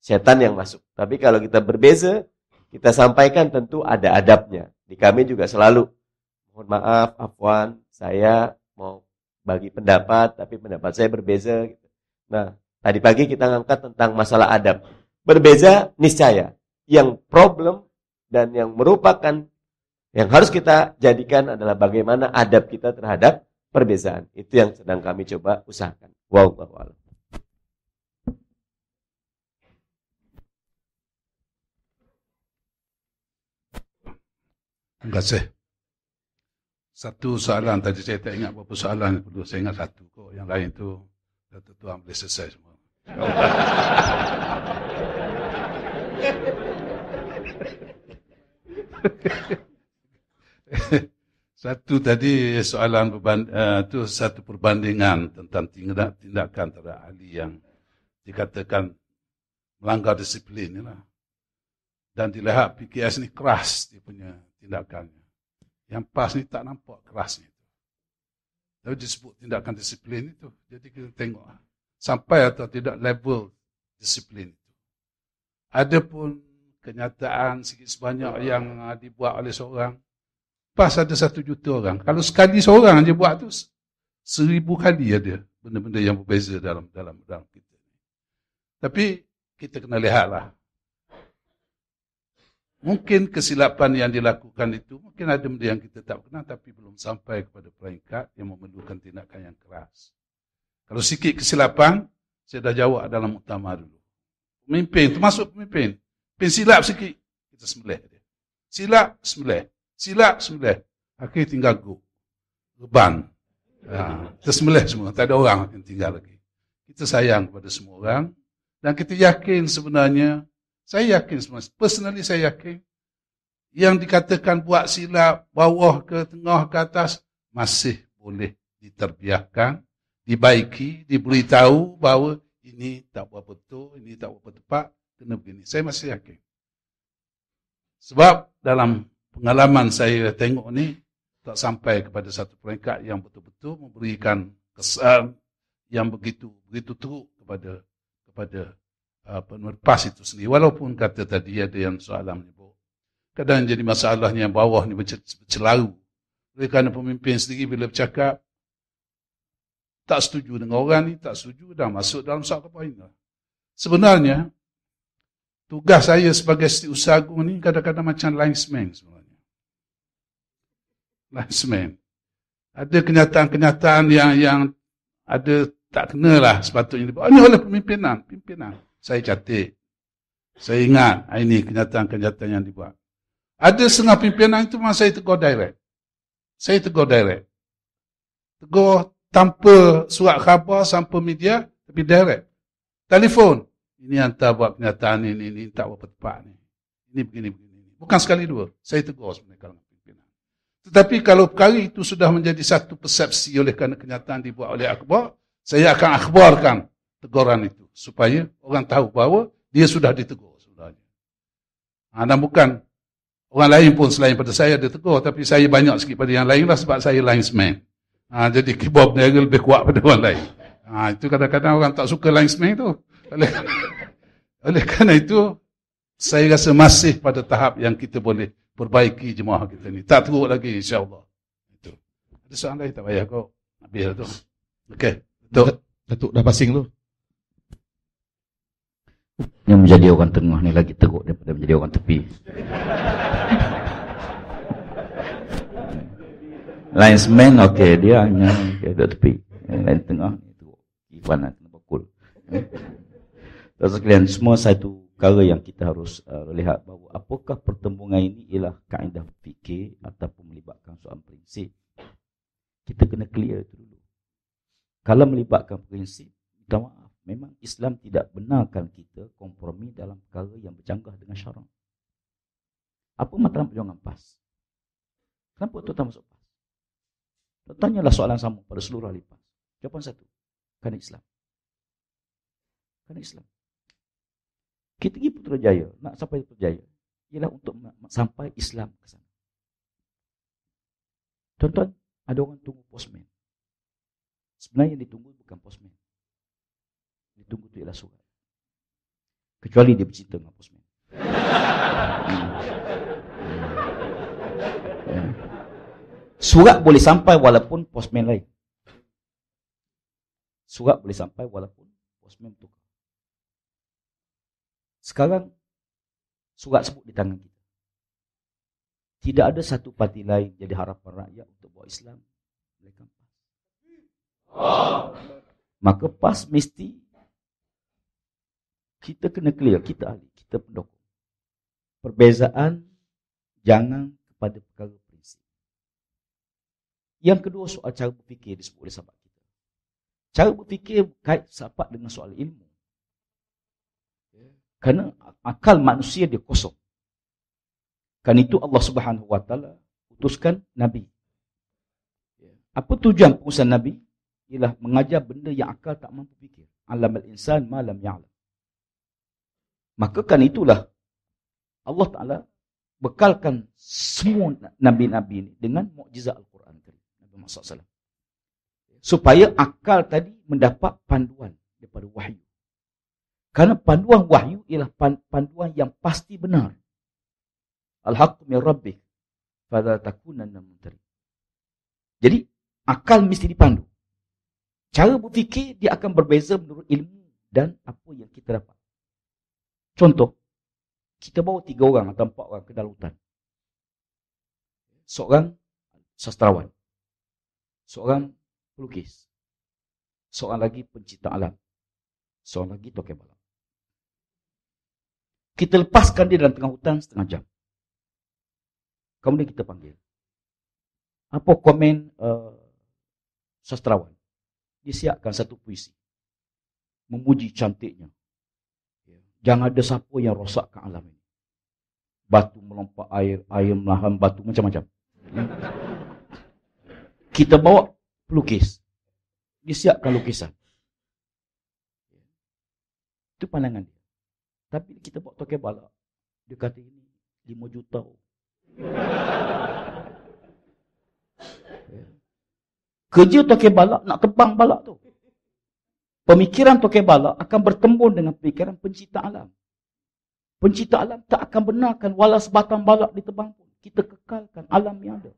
setan yang masuk. Tapi kalau kita berbeza, kita sampaikan tentu ada adabnya. Di kami juga selalu, mohon maaf, afwan, saya mau bagi pendapat, tapi pendapat saya berbeza. Nah, tadi pagi kita ngangkat tentang masalah adab. Berbeza niscaya. Yang problem dan yang merupakan, yang harus kita jadikan adalah bagaimana adab kita terhadap perbezaan. Itu yang sedang kami coba usahakan. Wallahu a'lam. Terima kasih. Satu soalan tadi saya tak ingat berapa soalan yang perlu. Saya ingat satu kok. Yang lain tu Datuk Tuan boleh selesai semua. Satu tadi soalan tu satu perbandingan tentang tindakan antara ahli yang dikatakan melanggar disiplin ni lah. Dan dilihat PKS ni keras dia punya tindakannya. Yang PAS ni tak nampak kerasnya. Tapi disebut tindakan disiplin itu. Jadi kita tengok sampai atau tidak level disiplin itu. Ada pun kenyataan sikit sebanyak yang dibuat oleh seorang. PAS ada 1 juta orang. Kalau sekali seorang je buat tu 1000 kali ada benda-benda yang berbeza dalam kita. Tapi kita kena lihatlah. Mungkin kesilapan yang dilakukan itu, mungkin ada benda yang kita tak kenal, tapi belum sampai kepada peringkat yang memerlukan tindakan yang keras. Kalau sikit kesilapan, saya dah jawab dalam muktamar dulu. Pemimpin, termasuk pemimpin. Pemimpin silap sikit, kita sembelih dia. Silap, sembelih. Silap, sembelih. Akhirnya tinggal go. Reban. Kita sembelih semua, tak ada orang yang tinggal lagi. Kita sayang kepada semua orang, dan kita yakin sebenarnya, saya yakin semua, personally saya yakin, yang dikatakan buat silap, bawah ke tengah ke atas, masih boleh diterbiahkan, dibaiki, diberitahu bahawa ini tak buat betul, ini tak buat tepat, kena begini. Saya masih yakin. Sebab dalam pengalaman saya tengok ni, tak sampai kepada satu peringkat yang betul-betul memberikan kesan yang begitu teruk kepada penerima PAS itu sendiri. Walaupun kata tadi ada yang soalan menyebut, kadang jadi masalahnya yang bawah ni bercelaru. Oleh kerana pemimpin sendiri bila bercakap, tak setuju dengan orang ni, tak setuju, dah masuk dalam soal kepoin. Sebenarnya, tugas saya sebagai setiausaha agung ni kadang-kadang macam linesman sebenarnya. Linesman. Ada kenyataan-kenyataan yang ada tak kenalah sepatutnya dibuat. Ini oleh pimpinan. Saya catat. Saya ingat ini kenyataan-kenyataan yang dibuat. Ada setengah pimpinan itu memang saya tegur direct. saya tegur direct. Tegur tanpa surat khabar, tanpa media, tapi direct. Telefon. Ini hantar buat kenyataan ini tak berapa tepat ni. Ini begini. Bukan sekali dua. Saya tegur sebenarnya kalau pimpinan. Tetapi kalau perkara itu sudah menjadi satu persepsi oleh kerana kenyataan dibuat oleh akhbar, saya akan akhbarkan teguran itu. Supaya orang tahu bahawa dia sudah ditegur sebenarnya. Dan bukan orang lain pun selain pada saya ditegur, tapi saya banyak sikit pada yang lain lah sebab saya linesman. Jadi keyboard peniaga lebih kuat pada orang lain. Itu kadang-kadang orang tak suka linesman tu. Oleh kerana itu, saya rasa masih pada tahap yang kita boleh perbaiki jemaah kita ni. Tak teruk lagi insya-Allah. Itu. Ada soalan lain tak payah kau. Habis dah tu. Okey. Datuk dah passing tu. Yang menjadi orang tengah ni lagi teruk daripada menjadi orang tepi. Linesman, okey, dia hanya duduk tepi. Lain tengah ni teruk. Ivan nak kena pukul. Terus sekalian, semua satu perkara yang kita harus lihat bahawa apakah pertembungan ini ialah kaedah fikir ataupun melibatkan soal prinsip. Kita kena clear itu dulu. Kalau melibatkan prinsip, minta maaf. Memang Islam tidak benarkan kita kompromi dalam perkara yang bercanggah dengan syarak. Apa matlamat perjuangan PAS? Kenapa tuan-tuan masuk PAS? Tanyalah soalan sama pada seluruh ahli PAS. Jawapan satu. Kerana Islam. Kerana Islam. Kita pergi Putrajaya, nak sampai Putrajaya, ialah untuk sampai Islam ke sana. Tuan-tuan, ada orang tunggu postman. Sebenarnya yang ditunggu bukan postman. Ditunggu itu ialah surat. Kecuali dia bercinta dengan postman. Surat boleh sampai walaupun postman lain. Surat boleh sampai walaupun postman tukar. Sekarang, surat sebut di tangan kita. Tidak ada satu parti lain jadi harapan rakyat untuk bawa Islam. Mereka PAS. Maka PAS mesti kita kena clear, kita ahli, kita pendukung. Perbezaan jangan kepada perkara prinsip. Yang kedua, soal cara berfikir disebut oleh sahabat kita. Cara berfikir kait sahabat dengan soal ilmu. Kerana akal manusia dia kosong. Kerana itu Allah Subhanahu Wa Taala utuskan Nabi. Apa tujuan pengutusan Nabi? Ialah mengajar benda yang akal tak mampu fikir. Alamal insan ma lam ya'lam. Maka kan itulah Allah Ta'ala bekalkan semua Nabi-Nabi ini dengan mukjizat Al-Quran. Nabi Muhammad SAW. Supaya akal tadi mendapat panduan daripada wahyu. Kerana panduan wahyu ialah panduan yang pasti benar. Al-haqqu min rabbik fala takunanna mumtari. Jadi akal mesti dipandu. Cara berfikir dia akan berbeza menurut ilmu dan apa yang kita dapat. Contoh, kita bawa 3 orang atau 4 orang ke dalam hutan. Seorang sastrawan, seorang pelukis, seorang lagi pencipta alam, seorang lagi tokoh balap. Kita lepaskan dia dalam tengah hutan setengah jam. Kemudian kita panggil. Apa komen sastrawan? Dia siapkan satu puisi. Memuji cantiknya. Jangan ada siapa yang rosakkan alam ini. Batu melompat air, air melahan batu, macam-macam. Kita bawa pelukis. Dia siapkan lukisan. Itu pandangan dia. Tapi kita bawa tokoh balak. Dia kata ini 5 juta. Kerja tokoh balak nak tebang balak tu. Pemikiran tokoh balak akan bertembun dengan pemikiran pencipta alam. Pencipta alam tak akan benarkan walau sebatang balak ditebang pun. Kita kekalkan alam yang ada.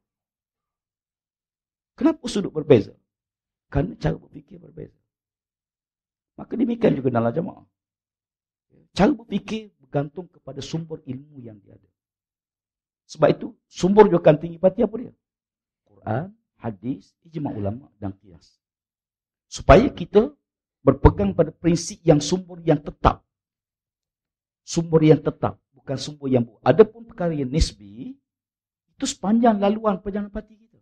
Kenapa sudut berbeza? Kerana cara berfikir berbeza. Maka demikian juga dalam jemaah. Cara berfikir bergantung kepada sumber ilmu yang dia ada. Sebab itu, sumber rujukan tinggi parti apa dia? Quran, hadis, ijma' ulama' dan qiyas. Supaya kita berpegang pada prinsip yang sumber yang tetap. Sumber yang tetap, bukan sumber yang buruk. Adapun perkara yang nisbi, itu sepanjang laluan perjalanan parti kita.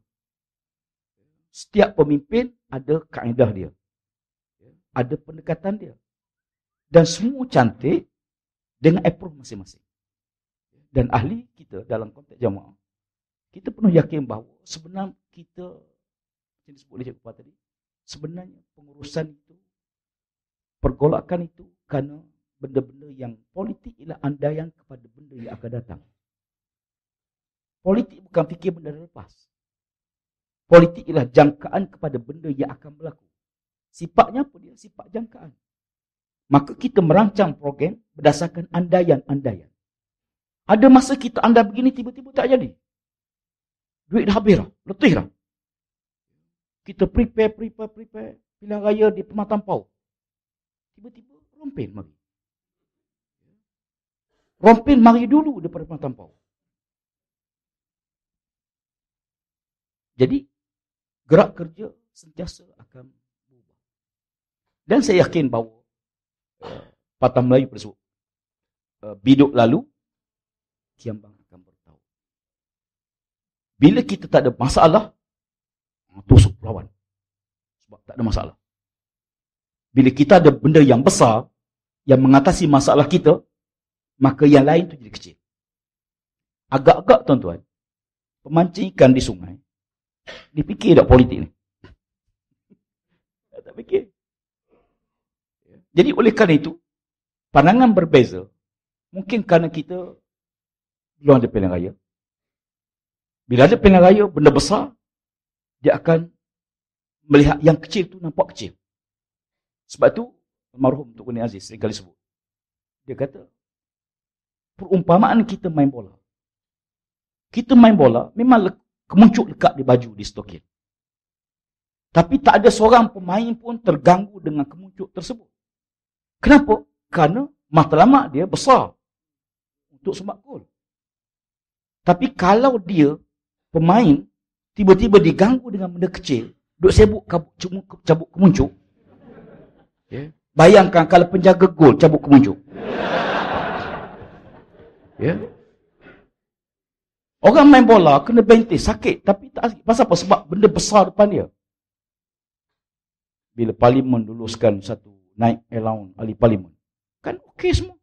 Setiap pemimpin ada kaedah dia. Ada pendekatan dia. Dan semua cantik dengan approach masing-masing. Dan ahli kita dalam konteks jamaah, kita penuh yakin bahawa sebenarnya kita, yang disebut oleh Cikgu Pah tadi, sebenarnya pengurusan itu, pergolakan itu kerana benda-benda yang politik ialah andaian kepada benda yang akan datang. Politik bukan fikir benda lepas. Politik ialah jangkaan kepada benda yang akan berlaku. Sifatnya apa dia? Sifat jangkaan. Maka kita merancang program berdasarkan andaian-andaian. Ada masa kita andai begini, tiba-tiba tak jadi. Duit dah habis dah, letih dah. Kita prepare pilihan raya di Pematang Pau. Tiba-tiba Rompin mari. Rompin mari dulu daripada Pematang Pau. Jadi, gerak kerja sentiasa akan berubah. Dan saya yakin bahawa patah Melayu tersebut, biduk lalu, kiambang akan bertahu. Bila kita tak ada masalah, tusuk lawan. Sebab tak ada masalah. Bila kita ada benda yang besar, yang mengatasi masalah kita, maka yang lain tu jadi kecil. Agak-agak tuan-tuan, pemancing ikan di sungai, dia fikir tak politik ni? Tak fikir. Jadi oleh kerana itu, pandangan berbeza. Mungkin kerana kita belum ada pilihan raya. Bila ada pilihan raya, benda besar, dia akan melihat yang kecil tu nampak kecil. Sebab tu, almarhum Tok Gani Aziz seringkali sebut. Dia kata, perumpamaan kita main bola. Kita main bola, memang kemuncuk lekat di baju di stokin. Tapi tak ada seorang pemain pun terganggu dengan kemuncuk tersebut. Kenapa? Kerana matlamat dia besar untuk sumbat gol. Tapi kalau dia, pemain, tiba-tiba diganggu dengan benda kecil, duk sibuk cabut kemuncuk. Yeah. Bayangkan kalau penjaga gol cabut kemuncuk. Yeah. Orang main bola kena bentis, sakit. Tapi tak sakit. Pasal apa? Sebab benda besar depan dia. Bila parlimen luluskan satu naik allowance ahli parlimen, kan okey semua.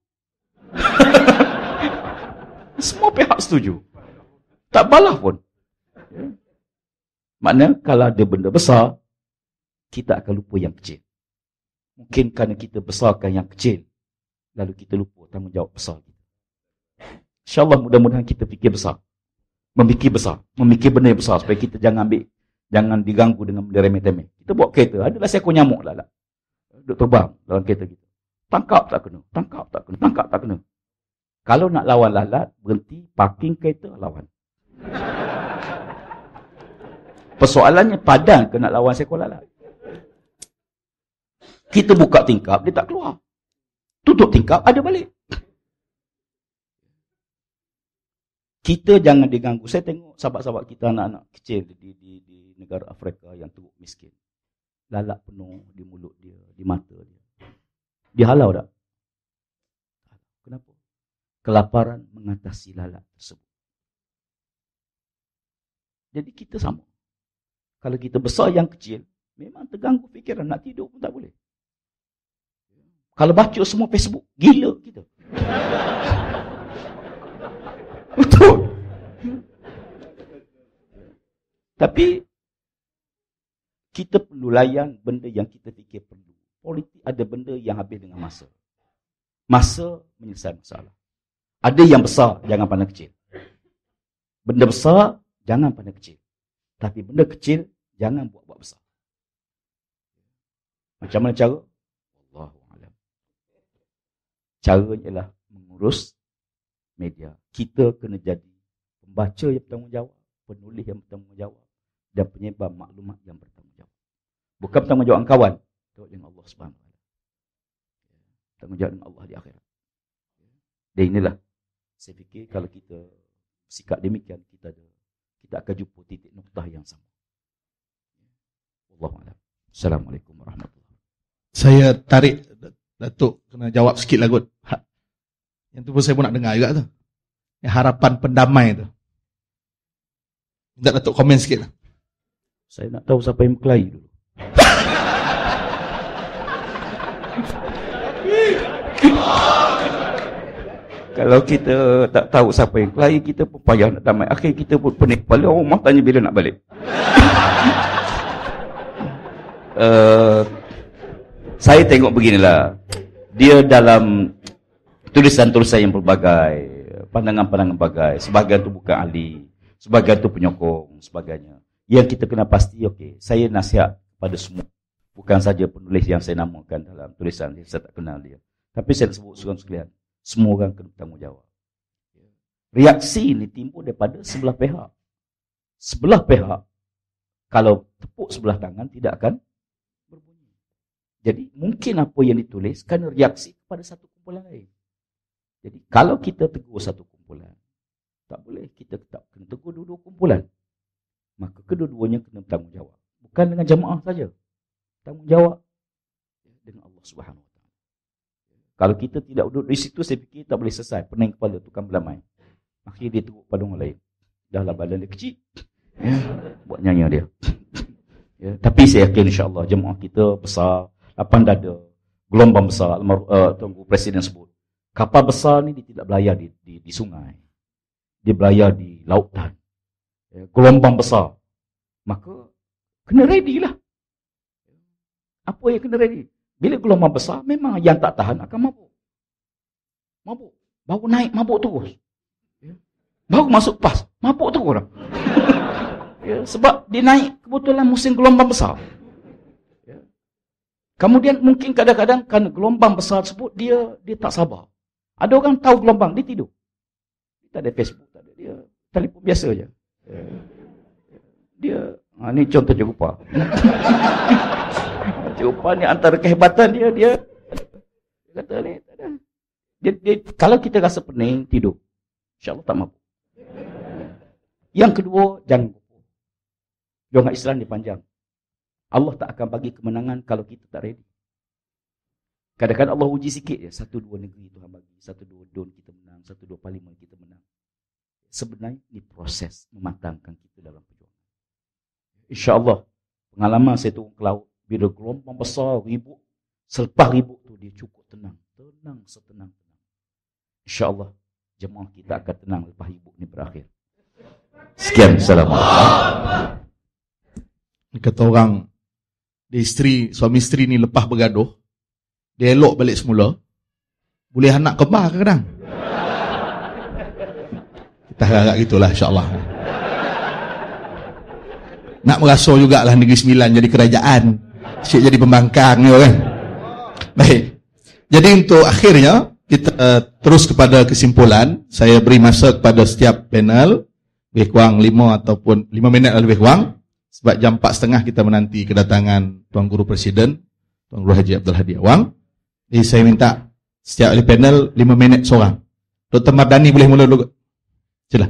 Semua pihak setuju. Tak balah pun. Ya. Maknanya kalau ada benda besar, kita akan lupa yang kecil. Mungkin kerana kita besarkan yang kecil, lalu kita lupa tanggungjawab besar kita. InsyaAllah mudah-mudahan kita fikir besar. Memikir besar. Memikir benda yang besar supaya kita jangan diganggu dengan benda remeh-temeh. Kita bawa kereta, adalah seekor nyamuk lalat. Duk terbang dalam kereta kita. Tangkap tak kena. Tangkap tak kena. Tangkap tak kena. Kalau nak lawan lalat, berhenti, parking kereta, lawan. Persoalannya padan ke nak lawan seekor lalat. Kita buka tingkap, dia tak keluar. Tutup tingkap, ada balik. Kita jangan diganggu. Saya tengok sahabat-sahabat kita, anak-anak kecil di negara Afrika yang teruk miskin. Lalat penuh di mulut dia, di mata dia. Dihalau tak? Kenapa? Kelaparan mengatasi lalat tersebut. Jadi kita sama. Kalau kita besar yang kecil, memang terganggu fikiran. Nak tidur pun tak boleh. Kalau baca semua Facebook, gila kita. Betul. Tapi kita perlu layan benda yang kita fikir perlu. Politik ada benda yang habis dengan masa. Masa menyelesaikan masalah. Ada yang besar, jangan pandang kecil. Benda besar, jangan pandang kecil. Tapi benda kecil, jangan buat-buat besar. Macam mana cara? Wallahualam. Caranya ialah mengurus media. Kita kena jadi pembaca yang bertanggungjawab, penulis yang bertanggungjawab, dan penyebar maklumat yang bertanggungjawab. Bukan bertanggungjawab kawan, tanggungjawab dengan Allah Subhanahu Wa Taala. Tanggungjawab dengan Allah di akhirat. Dan inilah saya fikir kalau kita sikap demikian, kita akan jumpa titik noktah yang sama. Wallahualam. Assalamualaikum warahmatullahi wabarakatuh. Saya tarik Datuk kena jawab sikit lah kot. Yang tu pun saya pun nak dengar juga tu. Yang harapan pendamai tu. Minta Datuk komen sikit lah. Saya nak tahu siapa yang berkelahi dulu. Kalau kita tak tahu siapa yang berkelahi, kita pun payah nak tamat. Akhir kita pun pening kepala, rumah tanya bila nak balik. Saya tengok beginilah. Dia dalam tulisan-tulisan yang berbagai, pandangan-pandangan berbagai. Sebahagian tu bukan ahli, sebahagian tu penyokong, sebagainya. Yang kita kena pasti, okey, saya nasihat pada semua. Bukan saja penulis yang saya namakan dalam tulisan, saya tak kenal dia. Tapi saya sebut sekalian, semua orang kena bertanggungjawab. Reaksi ini timbul daripada sebelah pihak. Sebelah pihak, kalau tepuk sebelah tangan, tidak akan berbunyi. Jadi, mungkin apa yang ditulis kerana reaksi kepada satu kumpulan lain. Jadi, kalau kita tegur satu kumpulan, tak boleh kita tak kena tegur dua-dua kumpulan. Maka kedua-duanya kena bertanggungjawab. Bukan dengan jamaah saja. Tanggungjawab dengan Allah Subhanahu Wa Taala. Kalau kita tidak duduk di situ, saya fikir tak boleh selesai. Pening kepala, tukang belamai. Akhirnya dia teruk pada orang lain. Dahlah badan dia kecil. Ya, buat nyanyi dia. Ya, tapi saya yakin insya-Allah jemaah kita besar, lapang dada, gelombang besar. Tunggu Presiden sebut. Kapal besar ni dia tidak berlayar di sungai. Dia berlayar di lautan. Ya, gelombang besar. Maka kena ready lah. Apa yang kena ready? Bila gelombang besar, memang yang tak tahan akan mabuk. Mabuk. Baru naik, mabuk terus. Ya. Baru masuk pas, mabuk terus. Ya, sebab dia naik kebetulan musim gelombang besar. Ya. Kemudian mungkin kadang-kadang kerana gelombang besar tersebut, dia tak sabar. Ada orang tahu gelombang, dia tidur. Dia tak ada Facebook, tak ada. Dia telefon biasa je. Ya. Dia, ni contoh Cik Rupa. Cik Rupa ni antara kehebatan dia kata ni, tak ada. Dia, kalau kita rasa pening, tidur. InsyaAllah tak mampu. Yang kedua, jangan kumpul. Jangan Islam ni panjang. Allah tak akan bagi kemenangan kalau kita tak ready. Kadang-kadang Allah uji sikit je. 1-2 negeri Tuhan bagi. 1-2 don kita menang. 1-2 parlimen kita menang. Sebenarnya ini proses mematangkan kita dalam perjuangan. InsyaAllah, pengalaman saya turun ke laut, bila gelombang besar, ribut, selepas ribut tu dia cukup tenang. Tenang, setenang-tenang. InsyaAllah, jemaah kita akan tenang lepas ribut ni berakhir. Sekian, Assalamualaikum. Kata orang, suami isteri ni lepas bergaduh, dia elok balik semula, boleh anak kembar kadang-kadang. Kita harap gitulah insyaAllah. Nak merasa jugalah Negeri Sembilan jadi kerajaan, Syekh jadi pembangkang ni kan. Baik. Jadi untuk akhirnya kita terus kepada kesimpulan. Saya beri masa kepada setiap panel lebih kurang 5 ataupun 5 minit lebih kurang, sebab jam 4.30 kita menanti kedatangan Tuan Guru Presiden, Tuan Guru Haji Abdul Hadi Awang. Jadi saya minta setiap ahli panel 5 minit seorang. Dr. Mardani boleh mula dulu. Sila.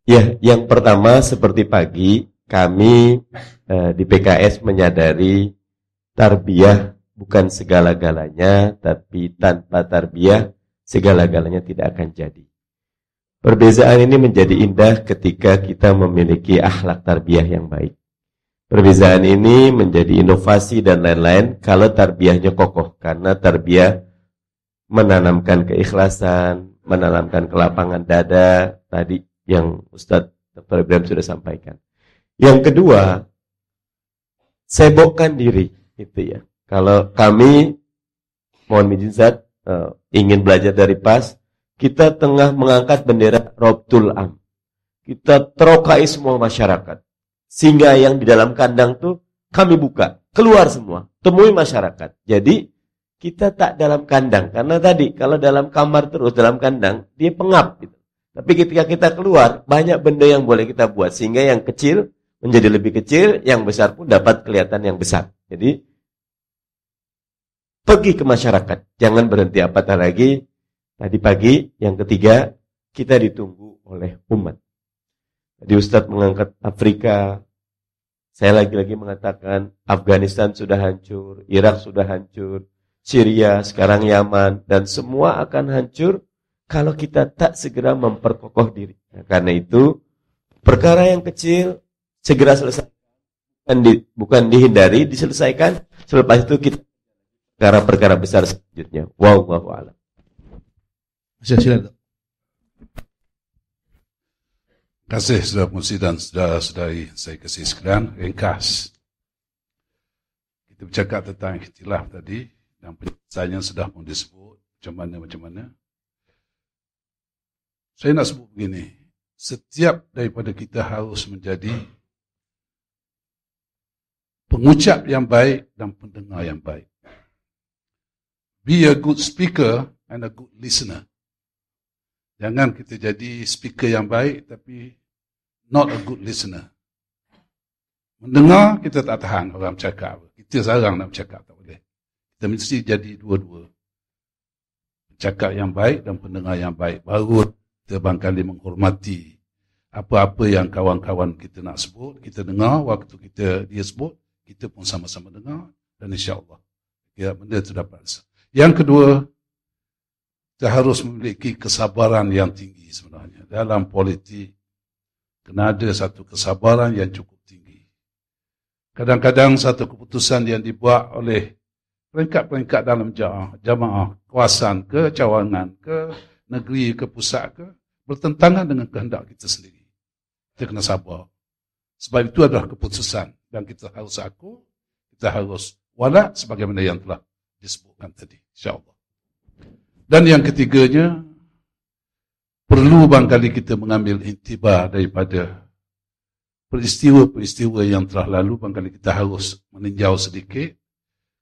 Ya, yang pertama seperti pagi kami di PKS menyadari tarbiyah bukan segala-galanya, tapi tanpa tarbiyah segala-galanya tidak akan jadi. Perbezaan ini menjadi indah ketika kita memiliki akhlak tarbiyah yang baik. Perbezaan ini menjadi inovasi dan lain-lain kalau tarbiyahnya kokoh, karena tarbiyah menanamkan keikhlasan, menanamkan kelapangan dada tadi yang Ustadz Dr. Ibrahim sudah sampaikan. Yang kedua, sibukkan diri, itu ya. Kalau kami, mohon izin Ustadz, ingin belajar dari PAS, kita tengah mengangkat bendera Robtul Am. Kita terokai semua masyarakat. Sehingga yang di dalam kandang tuh kami buka, keluar semua, temui masyarakat. Jadi, kita tak dalam kandang. Karena tadi, kalau dalam kamar terus, dalam kandang, dia pengap gitu. Tapi ketika kita keluar, banyak benda yang boleh kita buat. Sehingga yang kecil menjadi lebih kecil, yang besar pun dapat kelihatan yang besar. Jadi, pergi ke masyarakat. Jangan berhenti apatah lagi. Tadi pagi, yang ketiga, kita ditunggu oleh umat. Jadi Ustadz mengangkat Afrika. Saya lagi-lagi mengatakan, Afghanistan sudah hancur, Irak sudah hancur, Syria, sekarang Yaman, dan semua akan hancur kalau kita tak segera memperkokoh diri. Karena itu perkara yang kecil segera selesai. Bukan dihindari, diselesaikan. Selepas itu kita perkara-perkara besar selanjutnya. Wallahu a'lam. Silakan. Terima kasih Saudara Musi dan saudara-saudari saya kasih sekalian. Ringkas. Kita bercakap tentang ikhtilaf tadi dan penyelesaiannya sudah pun disebut macam mana. Saya nak sebut begini. Setiap daripada kita harus menjadi pengucap yang baik dan pendengar yang baik. Be a good speaker and a good listener. Jangan kita jadi speaker yang baik tapi not a good listener. Mendengar kita tak tahan orang bercakap. Kita seorang nak bercakap tak boleh. Kita mesti jadi dua-dua. Bercakap yang baik dan pendengar yang baik. Baru kita barangkali menghormati apa-apa yang kawan-kawan kita nak sebut. Kita dengar waktu dia sebut. Kita pun sama-sama dengar dan insya-Allah benda itu dapat. Yang kedua, kita harus memiliki kesabaran yang tinggi sebenarnya. Dalam politik, kena ada satu kesabaran yang cukup tinggi. Kadang-kadang satu keputusan yang dibuat oleh peringkat-peringkat dalam jamaah, kawasan ke, cawangan ke, negeri ke, pusat ke, bertentangan dengan kehendak kita sendiri. Kita kena sabar. Sebab itu adalah keputusan. Dan kita harus kita harus wala sebagaimana yang telah disebutkan tadi. InsyaAllah. Dan yang ketiganya, perlu barangkali kita mengambil intibar daripada peristiwa-peristiwa yang telah lalu. Barangkali kita harus meninjau sedikit.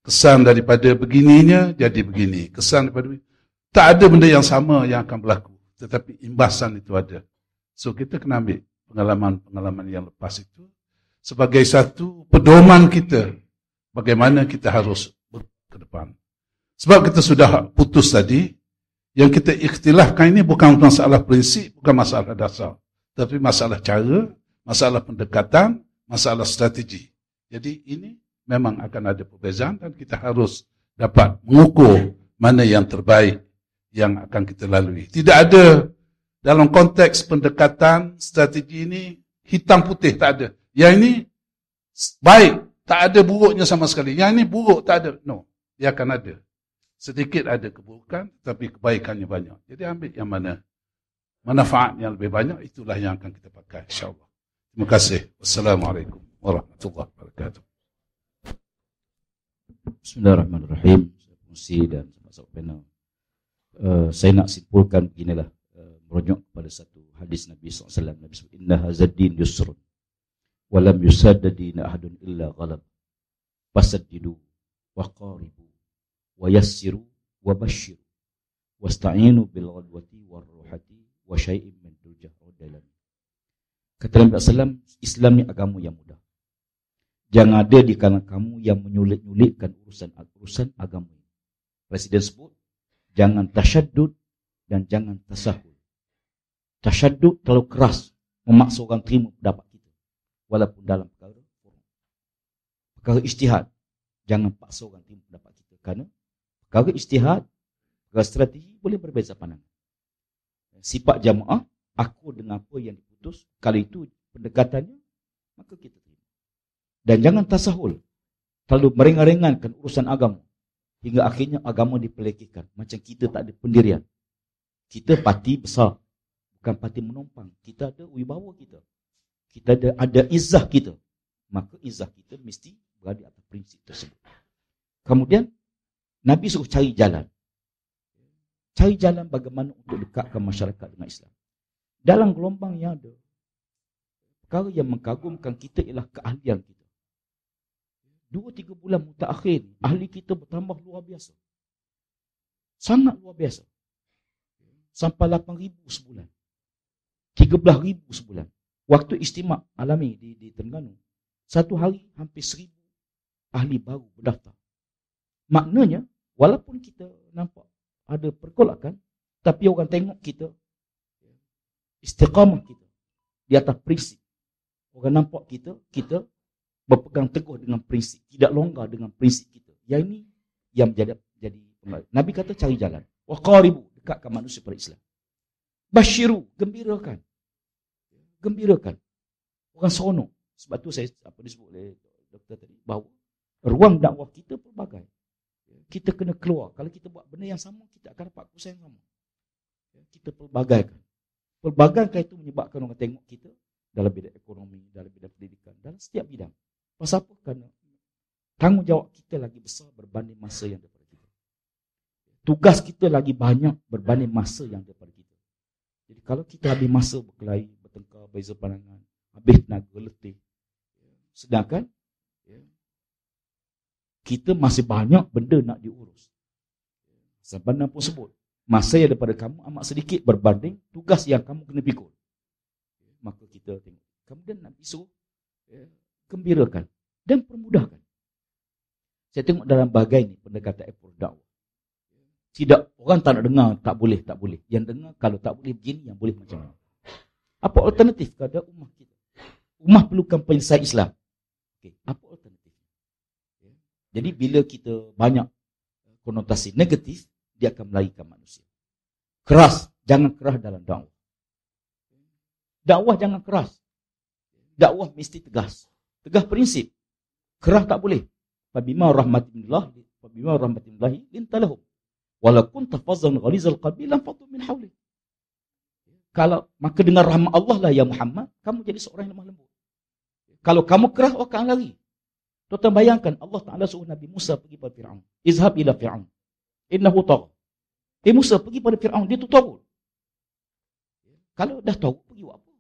Kesan daripada begininya jadi begini. Kesan daripada begini. Tak ada benda yang sama yang akan berlaku. Tetapi imbasan itu ada. So kita kena ambil pengalaman-pengalaman yang lepas itu sebagai satu pedoman kita bagaimana kita harus ke depan. Sebab kita sudah putus tadi, yang kita ikhtilafkan ini bukan masalah prinsip, bukan masalah dasar, tapi masalah cara, masalah pendekatan, masalah strategi. Jadi ini memang akan ada perbezaan dan kita harus dapat mengukur mana yang terbaik yang akan kita lalui. Tidak ada dalam konteks pendekatan strategi ini hitam putih, tak ada. Yang ini baik, tak ada buruknya sama sekali. Yang ini buruk, tak ada. No, dia akan ada. Sedikit ada keburukan, tapi kebaikannya banyak. Jadi ambil yang mana manfaat yang lebih banyak, itulah yang akan kita pakai, insyaAllah. Terima kasih. Wassalamualaikum warahmatullahi wabarakatuh. Bismillahirrahmanirrahim. Musi dan sahabat panel. Saya nak simpulkan beginilah, merujuk kepada satu hadis Nabi SAW. Nabi SAW, inna hazaddin yusrun. Walam yusaddadina ahadun illa ghalab. Fasaddidu wa qaribu wa yassiru wa bashiru wasta'inu bil ghadwati war ruhati wa syai'in min dujah dalam. Kata Nabi SAW, Islam ni agama yang mudah. Jangan ada di kalangan kamu yang menyulit-nyulitkan urusan agama. Presiden sebut, jangan tasyaddud dan jangan tasahul. Tasyaddud terlalu keras, memaksa orang terima pendapat kita. Walaupun dalam perkara ijtihad, jangan paksa orang terima pendapat kita. Kerana perkara ijtihad, perkara strategi boleh berbeza pandangan. Sifat jamaah, aku dengan apa yang diputus, kalau itu pendekatannya, maka kita terima. Dan jangan tasahul, terlalu meringan-ringankan urusan agama. Hingga akhirnya agama dipelekikan. Macam kita tak ada pendirian. Kita parti besar, bukan parti menumpang. Kita ada wibawa kita. Kita ada izzah kita. Maka izzah kita mesti berada atas prinsip tersebut. Kemudian, Nabi suruh cari jalan. Cari jalan bagaimana untuk dekatkan masyarakat dengan Islam. Dalam gelombang yang ada, perkara yang mengagumkan kita ialah keahlian kita. 2-3 bulan mutakhir, ahli kita bertambah luar biasa. Sangat luar biasa. Sampai 8,000 sebulan. 13,000 sebulan. Waktu istimak alami di Terengganu, satu hari hampir 1,000 ahli baru berdaftar. Maknanya, walaupun kita nampak ada pergolakan, tapi orang tengok kita, istiqamah kita, di atas prinsip. Orang nampak kita berpegang teguh dengan prinsip, tidak longgar dengan prinsip kita. Yang ini yang jadi pengaruh. Nabi kata cari jalan. Wa qaribu, dekatkan manusia pada Islam. Basyiru, gembirakan. gembirakan. Orang seronok. Sebab tu saya disebut oleh doktor tadi, bahawa ruang dakwah kita pelbagai. Kita kena keluar. Kalau kita buat benda yang sama, kita akan dapat kesan yang sama. Kita pelbagaikan. Pelbagaikan itu menyebabkan orang tengok kita dalam bidang ekonomi, dalam bidang pendidikan, dalam setiap bidang. Pasal apa? Kerana tanggungjawab kita lagi besar berbanding masa yang daripada kita. Tugas kita lagi banyak berbanding masa yang daripada kita. Jadi kalau kita habis masa berkelahi, bertengkar, beza pandangan, habis tenaga, letih. Sedangkan kita masih banyak benda nak diurus. Sebenarnya pun sebut, masa yang daripada kamu amat sedikit berbanding tugas yang kamu kena pikul. Maka kita tengok. Kemudian Nabi suruh gembirakan dan permudahkan. Saya tengok dalam bagai ni pendekatan approach dakwah. Tidak, orang tak nak dengar, tak boleh. Yang dengar, kalau tak boleh begini, yang boleh macam mana. Apa alternatif kepada ummah kita? Ummah perlukan penyelesaian Islam. Okay. Apa alternatif? Jadi bila kita banyak konotasi negatif, dia akan melarikan manusia. Keras, jangan keras dalam dakwah. Dakwah jangan keras. Dakwah mesti tegas. Tegas prinsip. Keras tak boleh. Fabima rahmatillahi lintalahum. Walaupun tafazan ghalizal qalbi lam fatu min hawli. Kalau maka dengan rahmat Allah lah ya Muhammad, kamu jadi seorang yang lemah lembut. Kalau kamu keras, orang akan lari. Tuan bayangkan Allah Taala suruh Nabi Musa pergi pada Firaun. Izhab ila Firaun. Innahu tagha. Musa pergi pada Firaun, dia tu tahu. Kalau dah tahu, pergi buat apa?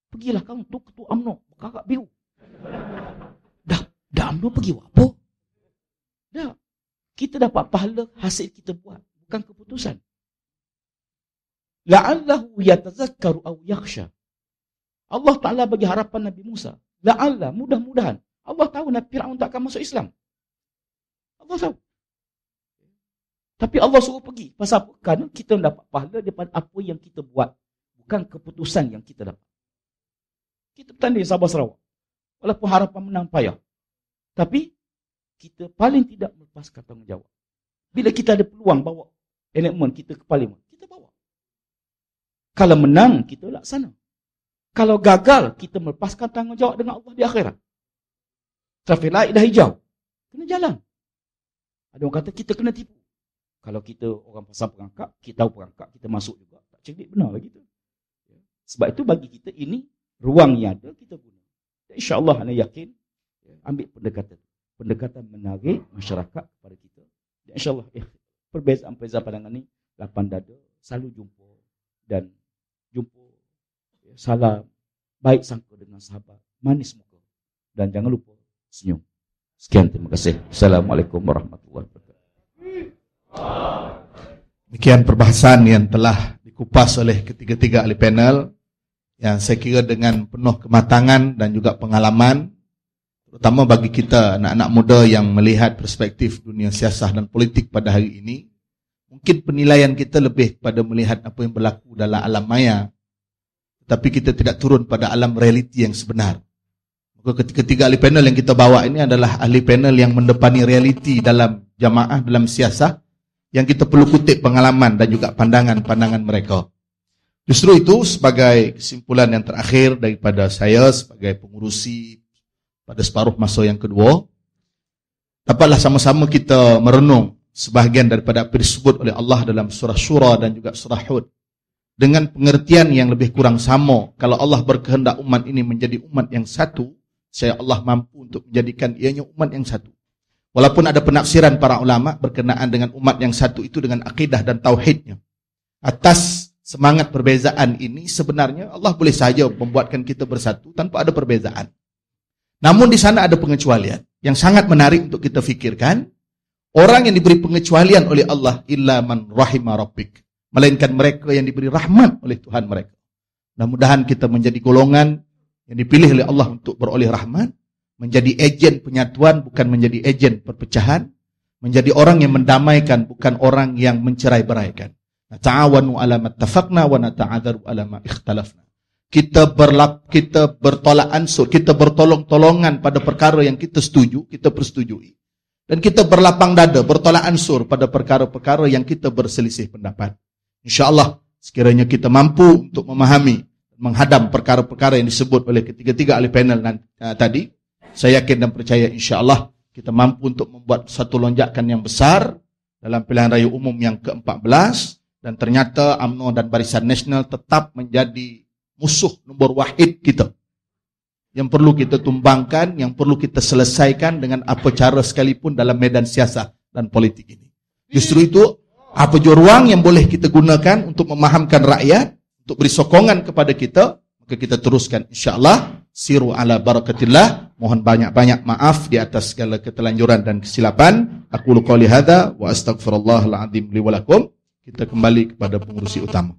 Pergilah kamu tu ketua UMNO, berkakak biru. Dah UMNO pergi buat apa? Dah. Kita dapat pahala hasil kita buat, bukan keputusan. La'allahu yatazakkaru aw yakhsha. Allah Ta'ala bagi harapan Nabi Musa. La'alla, mudah-mudahan. Allah tahu Nabi Firaun tak akan masuk Islam. Allah tahu. Tapi Allah suruh pergi. Pasal apa? Kerana kita dapat pahala daripada apa yang kita buat. Bukan keputusan yang kita dapat. Kita bertanding Sabah Sarawak. Walaupun harapan menang payah. Tapi kita paling tidak melepaskan tanggungjawab. Bila kita ada peluang bawa enakmen kita ke parlimen, kita bawa. Kalau menang, kita laksana. Kalau gagal, kita melepaskan tanggungjawab dengan Allah di akhirat. Trafik light dah hijau. Kena jalan. Ada orang kata kita kena tipu. Kalau kita orang pasal perangkap, kita tahu perangkap, kita masuk juga. Tak cerdik benar lah kita. Sebab itu bagi kita ini, ruang yang ada, kita guna. InsyaAllah, anda yakin, ambil pendekatan menarik masyarakat kepada kita. Dan insyaAllah, perbezaan-perbezaan pandangan ni, lapang dada, selalu jumpa. Dan jumpa, salam, baik sangka dengan sahabat, manis muka. Dan jangan lupa, senyum. Sekian, terima kasih. Assalamualaikum warahmatullahi wabarakatuh. Demikian perbahasan yang telah dikupas oleh ketiga-tiga ahli panel yang saya kira dengan penuh kematangan dan juga pengalaman, terutama bagi kita anak-anak muda yang melihat perspektif dunia siasah dan politik pada hari ini. Mungkin penilaian kita lebih kepada melihat apa yang berlaku dalam alam maya, tapi kita tidak turun pada alam realiti yang sebenar. Maka ketiga ahli panel yang kita bawa ini adalah ahli panel yang mendepani realiti dalam jamaah, dalam siasah, yang kita perlu kutip pengalaman dan juga pandangan-pandangan mereka. Justru itu sebagai kesimpulan yang terakhir daripada saya sebagai pengurusi pada separuh masa yang kedua, dapatlah sama-sama kita merenung sebahagian daripada apa disebut oleh Allah dalam surah Syura dan juga surah Hud. Dengan pengertian yang lebih kurang sama, kalau Allah berkehendak umat ini menjadi umat yang satu, saya Allah mampu untuk menjadikan ianya umat yang satu. Walaupun ada penafsiran para ulama berkenaan dengan umat yang satu itu dengan akidah dan tauhidnya. Atas semangat perbezaan ini sebenarnya Allah boleh saja membuatkan kita bersatu tanpa ada perbezaan. Namun di sana ada pengecualian yang sangat menarik untuk kita fikirkan. Orang yang diberi pengecualian oleh Allah illa man rahima rabbik, melainkan mereka yang diberi rahmat oleh Tuhan mereka. Mudah-mudahan kita menjadi golongan yang dipilih oleh Allah untuk beroleh rahmat, menjadi ejen penyatuan bukan menjadi ejen perpecahan, menjadi orang yang mendamaikan bukan orang yang mencerai-beraikan. Ta'awanu 'ala ma ittafaqna wa nata'adzaru 'ala ma ikhtalafna. Kita bertolak ansur, kita bertolong-tolongan pada perkara yang kita setuju, kita persetujui. Dan kita berlapang dada, bertolak ansur pada perkara-perkara yang kita berselisih pendapat. InsyaAllah, sekiranya kita mampu untuk memahami, menghadam perkara-perkara yang disebut oleh ketiga-tiga ahli panel tadi, saya yakin dan percaya insya-Allah kita mampu untuk membuat satu lonjakan yang besar dalam pilihan raya umum yang ke-14, dan ternyata UMNO dan Barisan Nasional tetap menjadi musuh nombor wahid kita. Yang perlu kita tumbangkan, yang perlu kita selesaikan dengan apa cara sekalipun dalam medan siasat dan politik ini. Justru itu, apa jua ruang yang boleh kita gunakan untuk memahamkan rakyat, untuk beri sokongan kepada kita, maka kita teruskan insya-Allah. Siru ala barakatillah. Mohon banyak-banyak maaf di atas segala ketelanjuran dan kesilapan. Aku qouli hadza wa astaghfirullahal azim li wa lakum. Kita kembali kepada pengurusi utama.